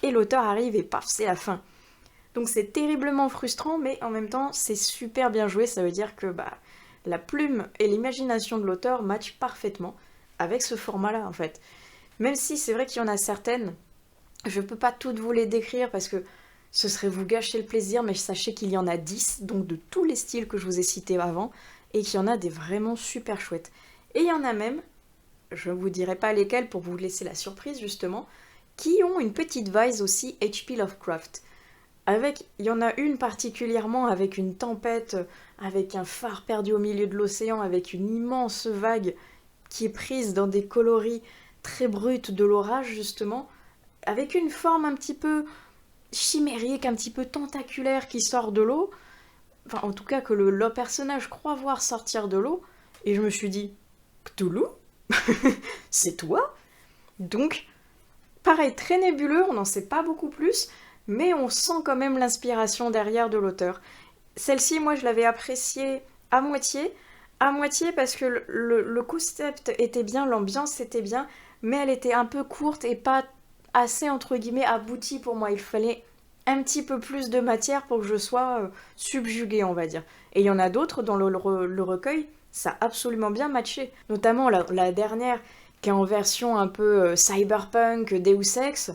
S1: Et l'auteur arrive et paf, c'est la fin. Donc c'est terriblement frustrant, mais en même temps, c'est super bien joué. Ça veut dire que la plume et l'imagination de l'auteur matchent parfaitement avec ce format-là, en fait. Même si c'est vrai qu'il y en a certaines, je ne peux pas toutes vous les décrire parce que ce serait vous gâcher le plaisir, mais sachez qu'il y en a 10, donc de tous les styles que je vous ai cités avant, et qu'il y en a des vraiment super chouettes. Et il y en a même, je ne vous dirai pas lesquels pour vous laisser la surprise justement, qui ont une petite vibe aussi H.P. Lovecraft. Il y en a une particulièrement avec une tempête, avec un phare perdu au milieu de l'océan, avec une immense vague qui est prise dans des coloris très bruts de l'orage justement, avec une forme un petit peu chimérique, un petit peu tentaculaire qui sort de l'eau, enfin en tout cas que le personnage croit voir sortir de l'eau, et je me suis dit, Cthulhu c'est toi? Donc, pareil, très nébuleux, on n'en sait pas beaucoup plus, mais on sent quand même l'inspiration derrière de l'auteur. Celle-ci, moi, je l'avais appréciée à moitié parce que le concept était bien, l'ambiance était bien, mais elle était un peu courte et pas assez, entre guillemets, aboutie pour moi. Il fallait un petit peu plus de matière pour que je sois subjuguée, on va dire. Et il y en a d'autres dans le recueil, ça a absolument bien matché. Notamment la dernière, qui est en version un peu cyberpunk, Deus Ex.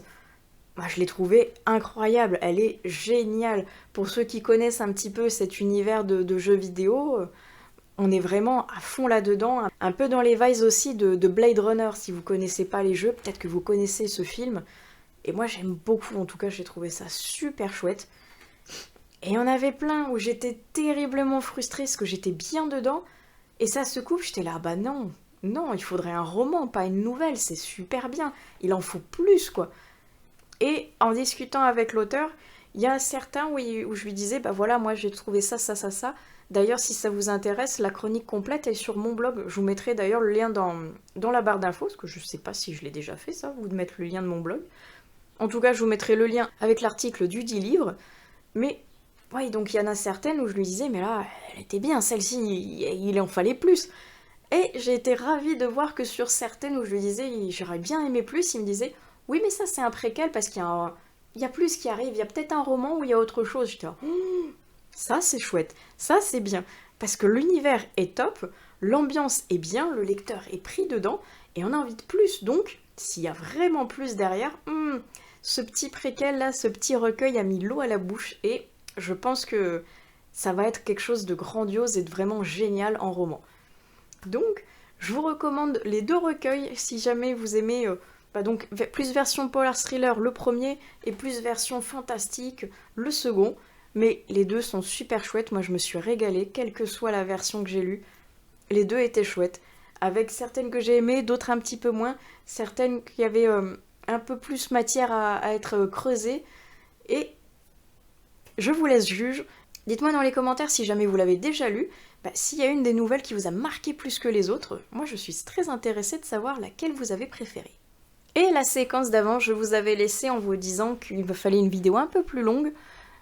S1: Moi, je l'ai trouvée incroyable, elle est géniale. Pour ceux qui connaissent un petit peu cet univers de jeux vidéo, on est vraiment à fond là-dedans. Un peu dans les vibes aussi de Blade Runner, si vous connaissez pas les jeux, peut-être que vous connaissez ce film. Et moi, j'aime beaucoup, en tout cas, j'ai trouvé ça super chouette. Et il y en avait plein où j'étais terriblement frustrée parce que j'étais bien dedans. Et ça se coupe, j'étais là, bah non, non, il faudrait un roman, pas une nouvelle, c'est super bien. Il en faut plus, quoi. Et en discutant avec l'auteur, il y a certains où je lui disais, bah voilà, moi j'ai trouvé ça, ça, ça, ça. D'ailleurs, si ça vous intéresse, la chronique complète est sur mon blog. Je vous mettrai d'ailleurs le lien dans la barre d'infos, parce que je sais pas si je l'ai déjà fait ça, vous de mettre le lien de mon blog. En tout cas, je vous mettrai le lien avec l'article du 10 livres. Mais, ouais, donc il y en a certaines où je lui disais, mais là, elle était bien, celle-ci, il en fallait plus. Et j'ai été ravie de voir que sur certaines où je lui disais, j'aurais bien aimé plus, il me disait, oui, mais ça c'est un préquel parce il y a plus qui arrive, il y a peut-être un roman où il y a autre chose. J'étais là, ça c'est chouette, ça c'est bien. Parce que l'univers est top, l'ambiance est bien, le lecteur est pris dedans, et on a envie de plus. Donc, s'il y a vraiment plus derrière, ce petit préquel là, ce petit recueil a mis l'eau à la bouche, et je pense que ça va être quelque chose de grandiose et de vraiment génial en roman. Donc, je vous recommande les deux recueils si jamais vous aimez donc plus version polar thriller le premier et plus version fantastique le second. Mais les deux sont super chouettes, moi je me suis régalée, quelle que soit la version que j'ai lue. Les deux étaient chouettes, avec certaines que j'ai aimées, d'autres un petit peu moins, certaines qui avaient un peu plus matière à être creusées. Et je vous laisse juge. Dites-moi dans les commentaires si jamais vous l'avez déjà lu, s'il y a une des nouvelles qui vous a marqué plus que les autres. Moi je suis très intéressée de savoir laquelle vous avez préférée. Et la séquence d'avant, je vous avais laissé en vous disant qu'il me fallait une vidéo un peu plus longue,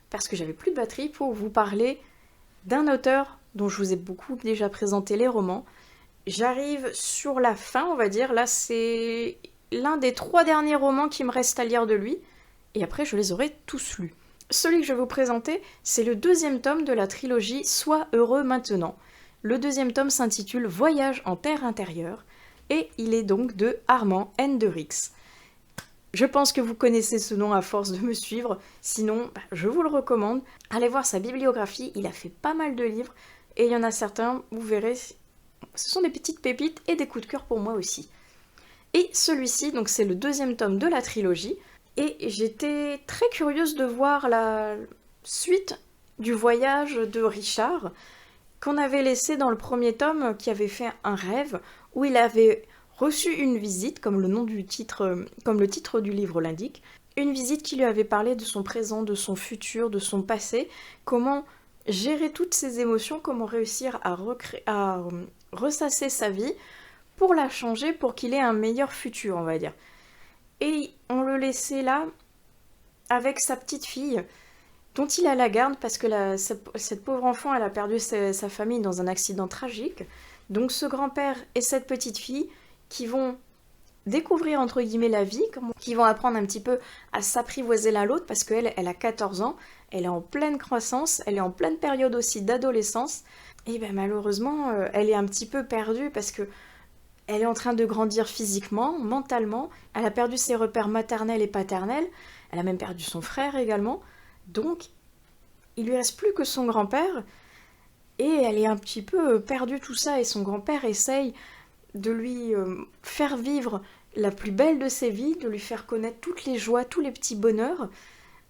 S1: parce que j'avais plus de batterie pour vous parler d'un auteur dont je vous ai beaucoup déjà présenté les romans. J'arrive sur la fin, on va dire, là c'est l'un des 3 derniers romans qui me restent à lire de lui, et après je les aurai tous lus. Celui que je vais vous présenter, c'est le 2e tome de la trilogie Sois heureux maintenant. Le 2e tome s'intitule Voyage en terre intérieure, et il est donc de Armand Hendrix. Je pense que vous connaissez ce nom à force de me suivre, sinon je vous le recommande. Allez voir sa bibliographie, il a fait pas mal de livres, et il y en a certains, vous verrez, ce sont des petites pépites et des coups de cœur pour moi aussi. Et celui-ci, donc c'est le 2e tome de la trilogie, et j'étais très curieuse de voir la suite du voyage de Richard, qu'on avait laissé dans le 1er tome, qui avait fait un rêve, où il avait reçu une visite, comme le titre du livre l'indique, une visite qui lui avait parlé de son présent, de son futur, de son passé, comment gérer toutes ces émotions, comment réussir à ressasser sa vie pour la changer, pour qu'il ait un meilleur futur, on va dire. Et on le laissait là, avec sa petite fille, dont il a la garde, parce que cette pauvre enfant, elle a perdu sa famille dans un accident tragique. Donc ce grand-père et cette petite fille qui vont découvrir entre guillemets la vie, qui vont apprendre un petit peu à s'apprivoiser l'un l'autre, parce qu'elle a 14 ans, elle est en pleine croissance, elle est en pleine période aussi d'adolescence, et malheureusement elle est un petit peu perdue parce que elle est en train de grandir physiquement, mentalement, elle a perdu ses repères maternels et paternels, elle a même perdu son frère également, donc il lui reste plus que son grand-père, et elle est un petit peu perdue tout ça, et son grand-père essaye de lui faire vivre la plus belle de ses vies, de lui faire connaître toutes les joies, tous les petits bonheurs,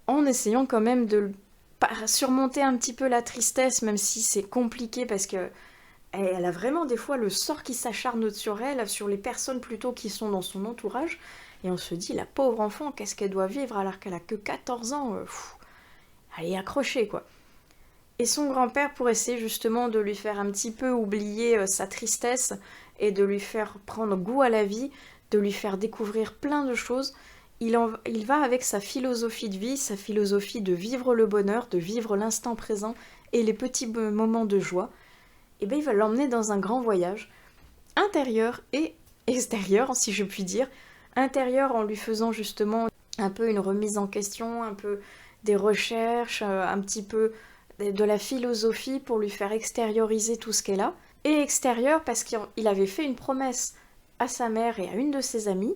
S1: en essayant quand même de surmonter un petit peu la tristesse, même si c'est compliqué parce que elle a vraiment des fois le sort qui s'acharne sur elle, sur les personnes plutôt qui sont dans son entourage, et on se dit, la pauvre enfant, qu'est-ce qu'elle doit vivre alors qu'elle a que 14 ans, elle est accrochée quoi. Et son grand-père, pour essayer justement de lui faire un petit peu oublier sa tristesse et de lui faire prendre goût à la vie, de lui faire découvrir plein de choses, il va avec sa philosophie de vie, sa philosophie de vivre le bonheur, de vivre l'instant présent et les petits moments de joie. Et il va l'emmener dans un grand voyage, intérieur et extérieur, si je puis dire. Intérieur en lui faisant justement un peu une remise en question, un peu des recherches, un petit peu de la philosophie pour lui faire extérioriser tout ce qu'elle a. Et extérieur parce qu'il avait fait une promesse à sa mère et à une de ses amies,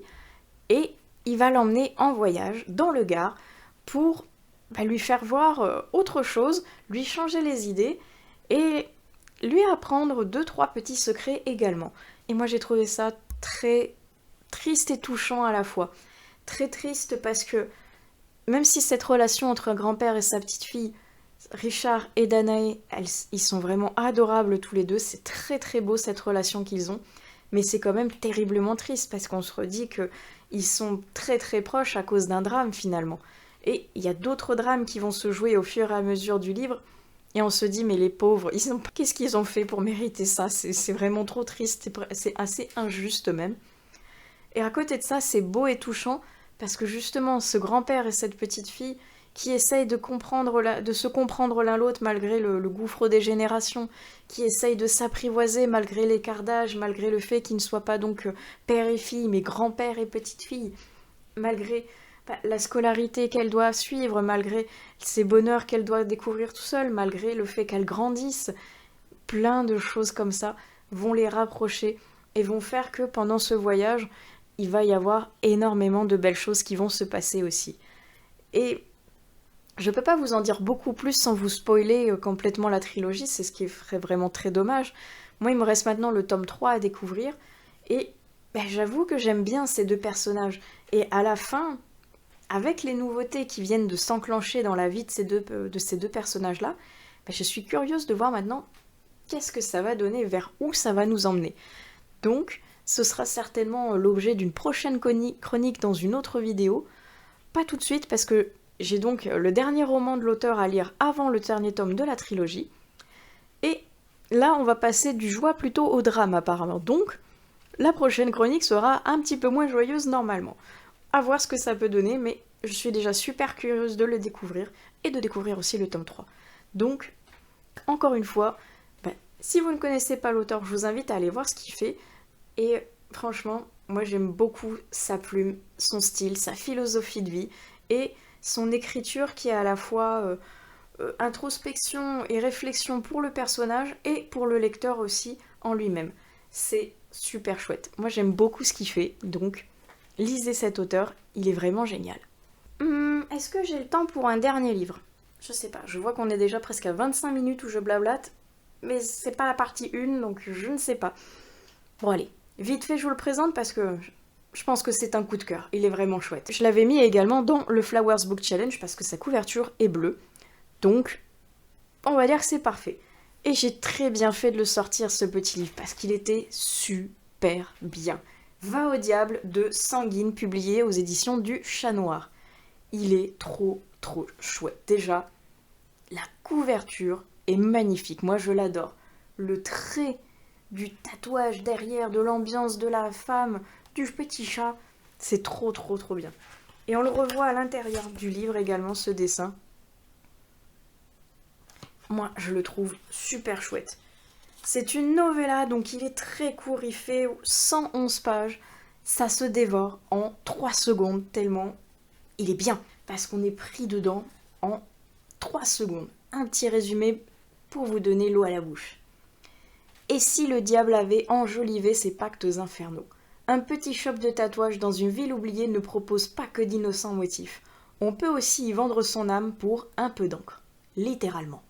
S1: et il va l'emmener en voyage dans le Gard pour lui faire voir autre chose, lui changer les idées et lui apprendre 2-3 petits secrets également. Et moi j'ai trouvé ça très triste et touchant à la fois. Très triste parce que même si cette relation entre un grand-père et sa petite-fille, Richard et Danae, ils sont vraiment adorables tous les deux, c'est très très beau cette relation qu'ils ont, mais c'est quand même terriblement triste parce qu'on se redit qu'ils sont très très proches à cause d'un drame finalement. Et il y a d'autres drames qui vont se jouer au fur et à mesure du livre, et on se dit mais les pauvres, qu'est-ce qu'ils ont fait pour mériter ça? C'est vraiment trop triste, c'est assez injuste même. Et à côté de ça, c'est beau et touchant parce que justement ce grand-père et cette petite fille qui essayent de se comprendre l'un l'autre malgré le gouffre des générations, qui essayent de s'apprivoiser malgré l'écart d'âge, malgré le fait qu'ils ne soient pas donc père et fille, mais grand-père et petite fille, malgré la scolarité qu'elle doit suivre, malgré ses bonheurs qu'elle doit découvrir tout seule, malgré le fait qu'elle grandisse, plein de choses comme ça vont les rapprocher et vont faire que pendant ce voyage, il va y avoir énormément de belles choses qui vont se passer aussi. Et je peux pas vous en dire beaucoup plus sans vous spoiler complètement la trilogie, c'est ce qui serait vraiment très dommage. Moi, il me reste maintenant le tome 3 à découvrir, et j'avoue que j'aime bien ces deux personnages. Et à la fin, avec les nouveautés qui viennent de s'enclencher dans la vie de ces deux personnages-là, je suis curieuse de voir maintenant qu'est-ce que ça va donner, vers où ça va nous emmener. Donc, ce sera certainement l'objet d'une prochaine chronique dans une autre vidéo. Pas tout de suite, parce que j'ai donc le dernier roman de l'auteur à lire avant le dernier tome de la trilogie. Et là, on va passer du joie plutôt au drame apparemment. Donc, la prochaine chronique sera un petit peu moins joyeuse normalement. À voir ce que ça peut donner, mais je suis déjà super curieuse de le découvrir et de découvrir aussi le tome 3. Donc, encore une fois, si vous ne connaissez pas l'auteur, je vous invite à aller voir ce qu'il fait. Et franchement, moi j'aime beaucoup sa plume, son style, sa philosophie de vie et son écriture qui est à la fois introspection et réflexion pour le personnage et pour le lecteur aussi en lui-même. C'est super chouette. Moi j'aime beaucoup ce qu'il fait, donc lisez cet auteur, il est vraiment génial. Est-ce que j'ai le temps pour un dernier livre? Je sais pas, je vois qu'on est déjà presque à 25 minutes où je blablate, mais c'est pas la partie 1, donc je ne sais pas. Bon allez, vite fait je vous le présente parce que je pense que c'est un coup de cœur, il est vraiment chouette. Je l'avais mis également dans le Flowers Book Challenge parce que sa couverture est bleue, donc on va dire que c'est parfait. Et j'ai très bien fait de le sortir ce petit livre parce qu'il était super bien. Va au diable de Sanguine, publié aux éditions du Chat Noir. Il est trop chouette. Déjà, la couverture est magnifique, moi je l'adore. Le trait du tatouage derrière, de l'ambiance de la femme, du petit chat, c'est trop bien. Et on le revoit à l'intérieur du livre également, ce dessin. Moi, je le trouve super chouette. C'est une novella, donc il est très court, il fait 111 pages. Ça se dévore en 3 secondes, tellement il est bien. Parce qu'on est pris dedans en 3 secondes. Un petit résumé pour vous donner l'eau à la bouche. Et si le diable avait enjolivé ses pactes infernaux? Un petit shop de tatouage dans une ville oubliée ne propose pas que d'innocents motifs. On peut aussi y vendre son âme pour un peu d'encre. Littéralement.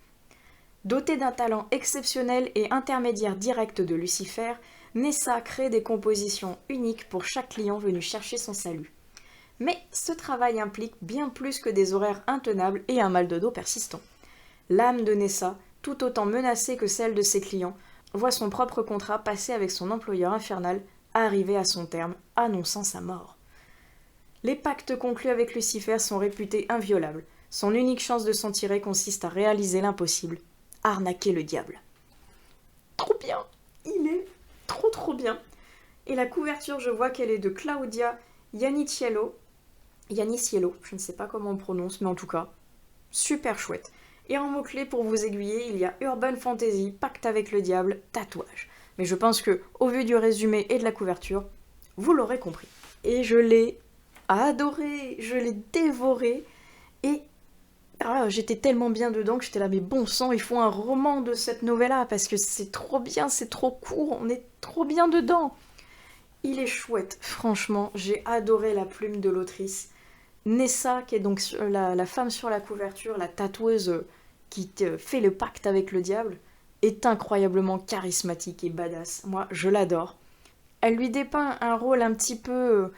S1: Doté d'un talent exceptionnel et intermédiaire direct de Lucifer, Nessa crée des compositions uniques pour chaque client venu chercher son salut. Mais ce travail implique bien plus que des horaires intenables et un mal de dos persistant. L'âme de Nessa, tout autant menacée que celle de ses clients, voit son propre contrat passé avec son employeur infernal arriver à son terme, annonçant sa mort. Les pactes conclus avec Lucifer sont réputés inviolables. Son unique chance de s'en tirer consiste à réaliser l'impossible, arnaquer le diable. Trop bien! Il est trop bien. Et la couverture, je vois qu'elle est de Claudia Yaniciello, je ne sais pas comment on prononce, mais en tout cas, super chouette. Et en mots-clés pour vous aiguiller, il y a Urban Fantasy, Pacte avec le diable, tatouage. Mais je pense que, au vu du résumé et de la couverture, vous l'aurez compris. Et je l'ai adoré, je l'ai dévoré, et Ah, j'étais tellement bien dedans que j'étais là, mais bon sang, il faut un roman de cette novella parce que c'est trop bien, c'est trop court, on est trop bien dedans. Il est chouette, franchement, j'ai adoré la plume de l'autrice. Nessa, qui est donc la femme sur la couverture, la tatoueuse qui fait le pacte avec le diable, est incroyablement charismatique et badass. Moi, je l'adore. Elle lui dépeint un rôle un petit peu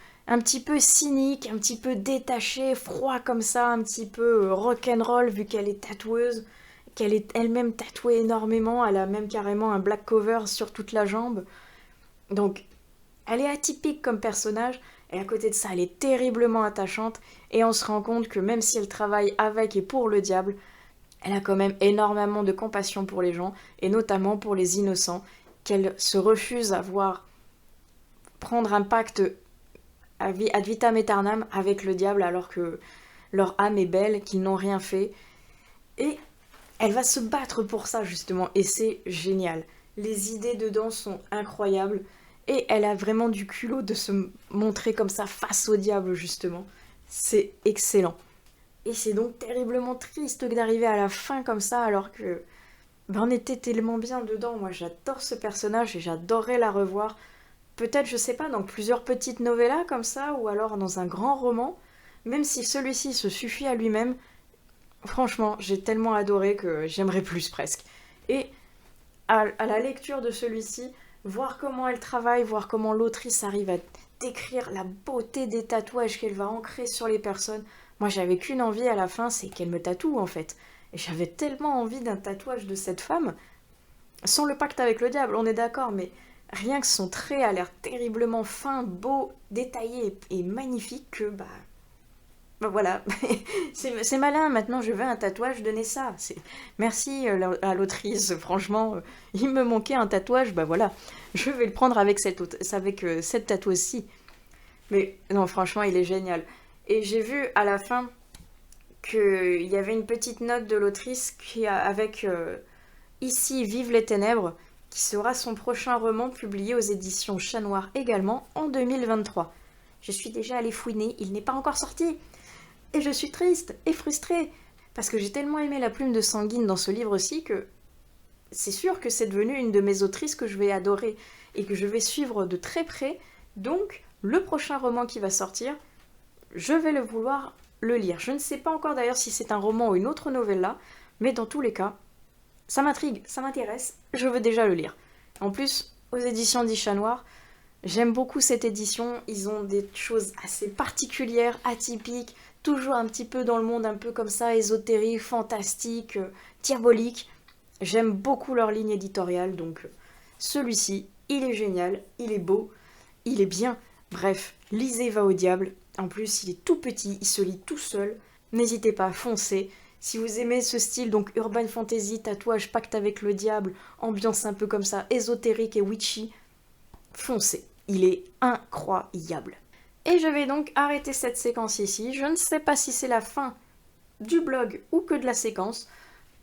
S1: cynique, un petit peu détaché, froid comme ça, un petit peu rock'n'roll vu qu'elle est tatoueuse, qu'elle est elle-même tatouée énormément. Elle a même carrément un black cover sur toute la jambe. Donc, elle est atypique comme personnage, et à côté de ça, elle est terriblement attachante, et on se rend compte que même si elle travaille avec et pour le diable, elle a quand même énormément de compassion pour les gens, et notamment pour les innocents, qu'elle se refuse à voir prendre un pacte ad vitam aeternam avec le diable alors que leur âme est belle, qu'ils n'ont rien fait. Et elle va se battre pour ça justement, et c'est génial. Les idées dedans sont incroyables, et elle a vraiment du culot de se montrer comme ça face au diable justement. C'est excellent. Et c'est donc terriblement triste d'arriver à la fin comme ça alors que on était tellement bien dedans. Moi j'adore ce personnage et j'adorerais la revoir. Peut-être, je sais pas, dans plusieurs petites novellas comme ça, ou alors dans un grand roman, même si celui-ci se suffit à lui-même, franchement, j'ai tellement adoré que j'aimerais plus presque. Et à la lecture de celui-ci, voir comment elle travaille, voir comment l'autrice arrive à décrire la beauté des tatouages qu'elle va ancrer sur les personnes, moi j'avais qu'une envie à la fin, c'est qu'elle me tatoue en fait. Et j'avais tellement envie d'un tatouage de cette femme, sans le pacte avec le diable, on est d'accord, mais rien que son trait a l'air terriblement fin, beau, détaillé et magnifique que bah voilà, c'est malin, maintenant je veux un tatouage de Nessa. Merci à l'autrice, franchement, il me manquait un tatouage, bah voilà, je vais le prendre avec cette tatouage-ci. Mais non, franchement, il est génial. Et j'ai vu à la fin qu'il y avait une petite note de l'autrice avec Ici Vive les Ténèbres, qui sera son prochain roman publié aux éditions Chat Noir également en 2023. Je suis déjà allée fouiner, il n'est pas encore sorti. Et je suis triste et frustrée, parce que j'ai tellement aimé la plume de Sanguine dans ce livre-ci que c'est sûr que c'est devenu une de mes autrices que je vais adorer et que je vais suivre de très près. Donc, le prochain roman qui va sortir, je vais le vouloir le lire. Je ne sais pas encore d'ailleurs si c'est un roman ou une autre novella, mais dans tous les cas, ça m'intrigue, ça m'intéresse, je veux déjà le lire. En plus, aux éditions du Chat Noir, j'aime beaucoup cette édition, ils ont des choses assez particulières, atypiques, toujours un petit peu dans le monde un peu comme ça, ésotérique, fantastique, diabolique. J'aime beaucoup leur ligne éditoriale, donc celui-ci, il est génial, il est beau, il est bien. Bref, lisez Va au diable. En plus, il est tout petit, il se lit tout seul. N'hésitez pas à foncer. Si vous aimez ce style, donc urban fantasy, tatouage, pacte avec le diable, ambiance un peu comme ça, ésotérique et witchy, foncez. Il est incroyable. Et je vais donc arrêter cette séquence ici. Je ne sais pas si c'est la fin du blog ou que de la séquence.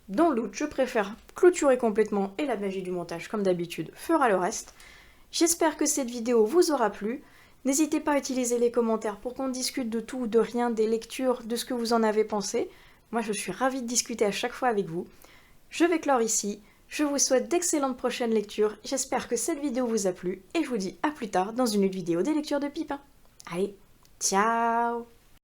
S1: Dans le doute, je préfère clôturer complètement et la magie du montage, comme d'habitude, fera le reste. J'espère que cette vidéo vous aura plu. N'hésitez pas à utiliser les commentaires pour qu'on discute de tout ou de rien, des lectures, de ce que vous en avez pensé. Moi, je suis ravie de discuter à chaque fois avec vous. Je vais clore ici. Je vous souhaite d'excellentes prochaines lectures. J'espère que cette vidéo vous a plu et je vous dis à plus tard dans une autre vidéo des lectures de Pipin. Allez, ciao!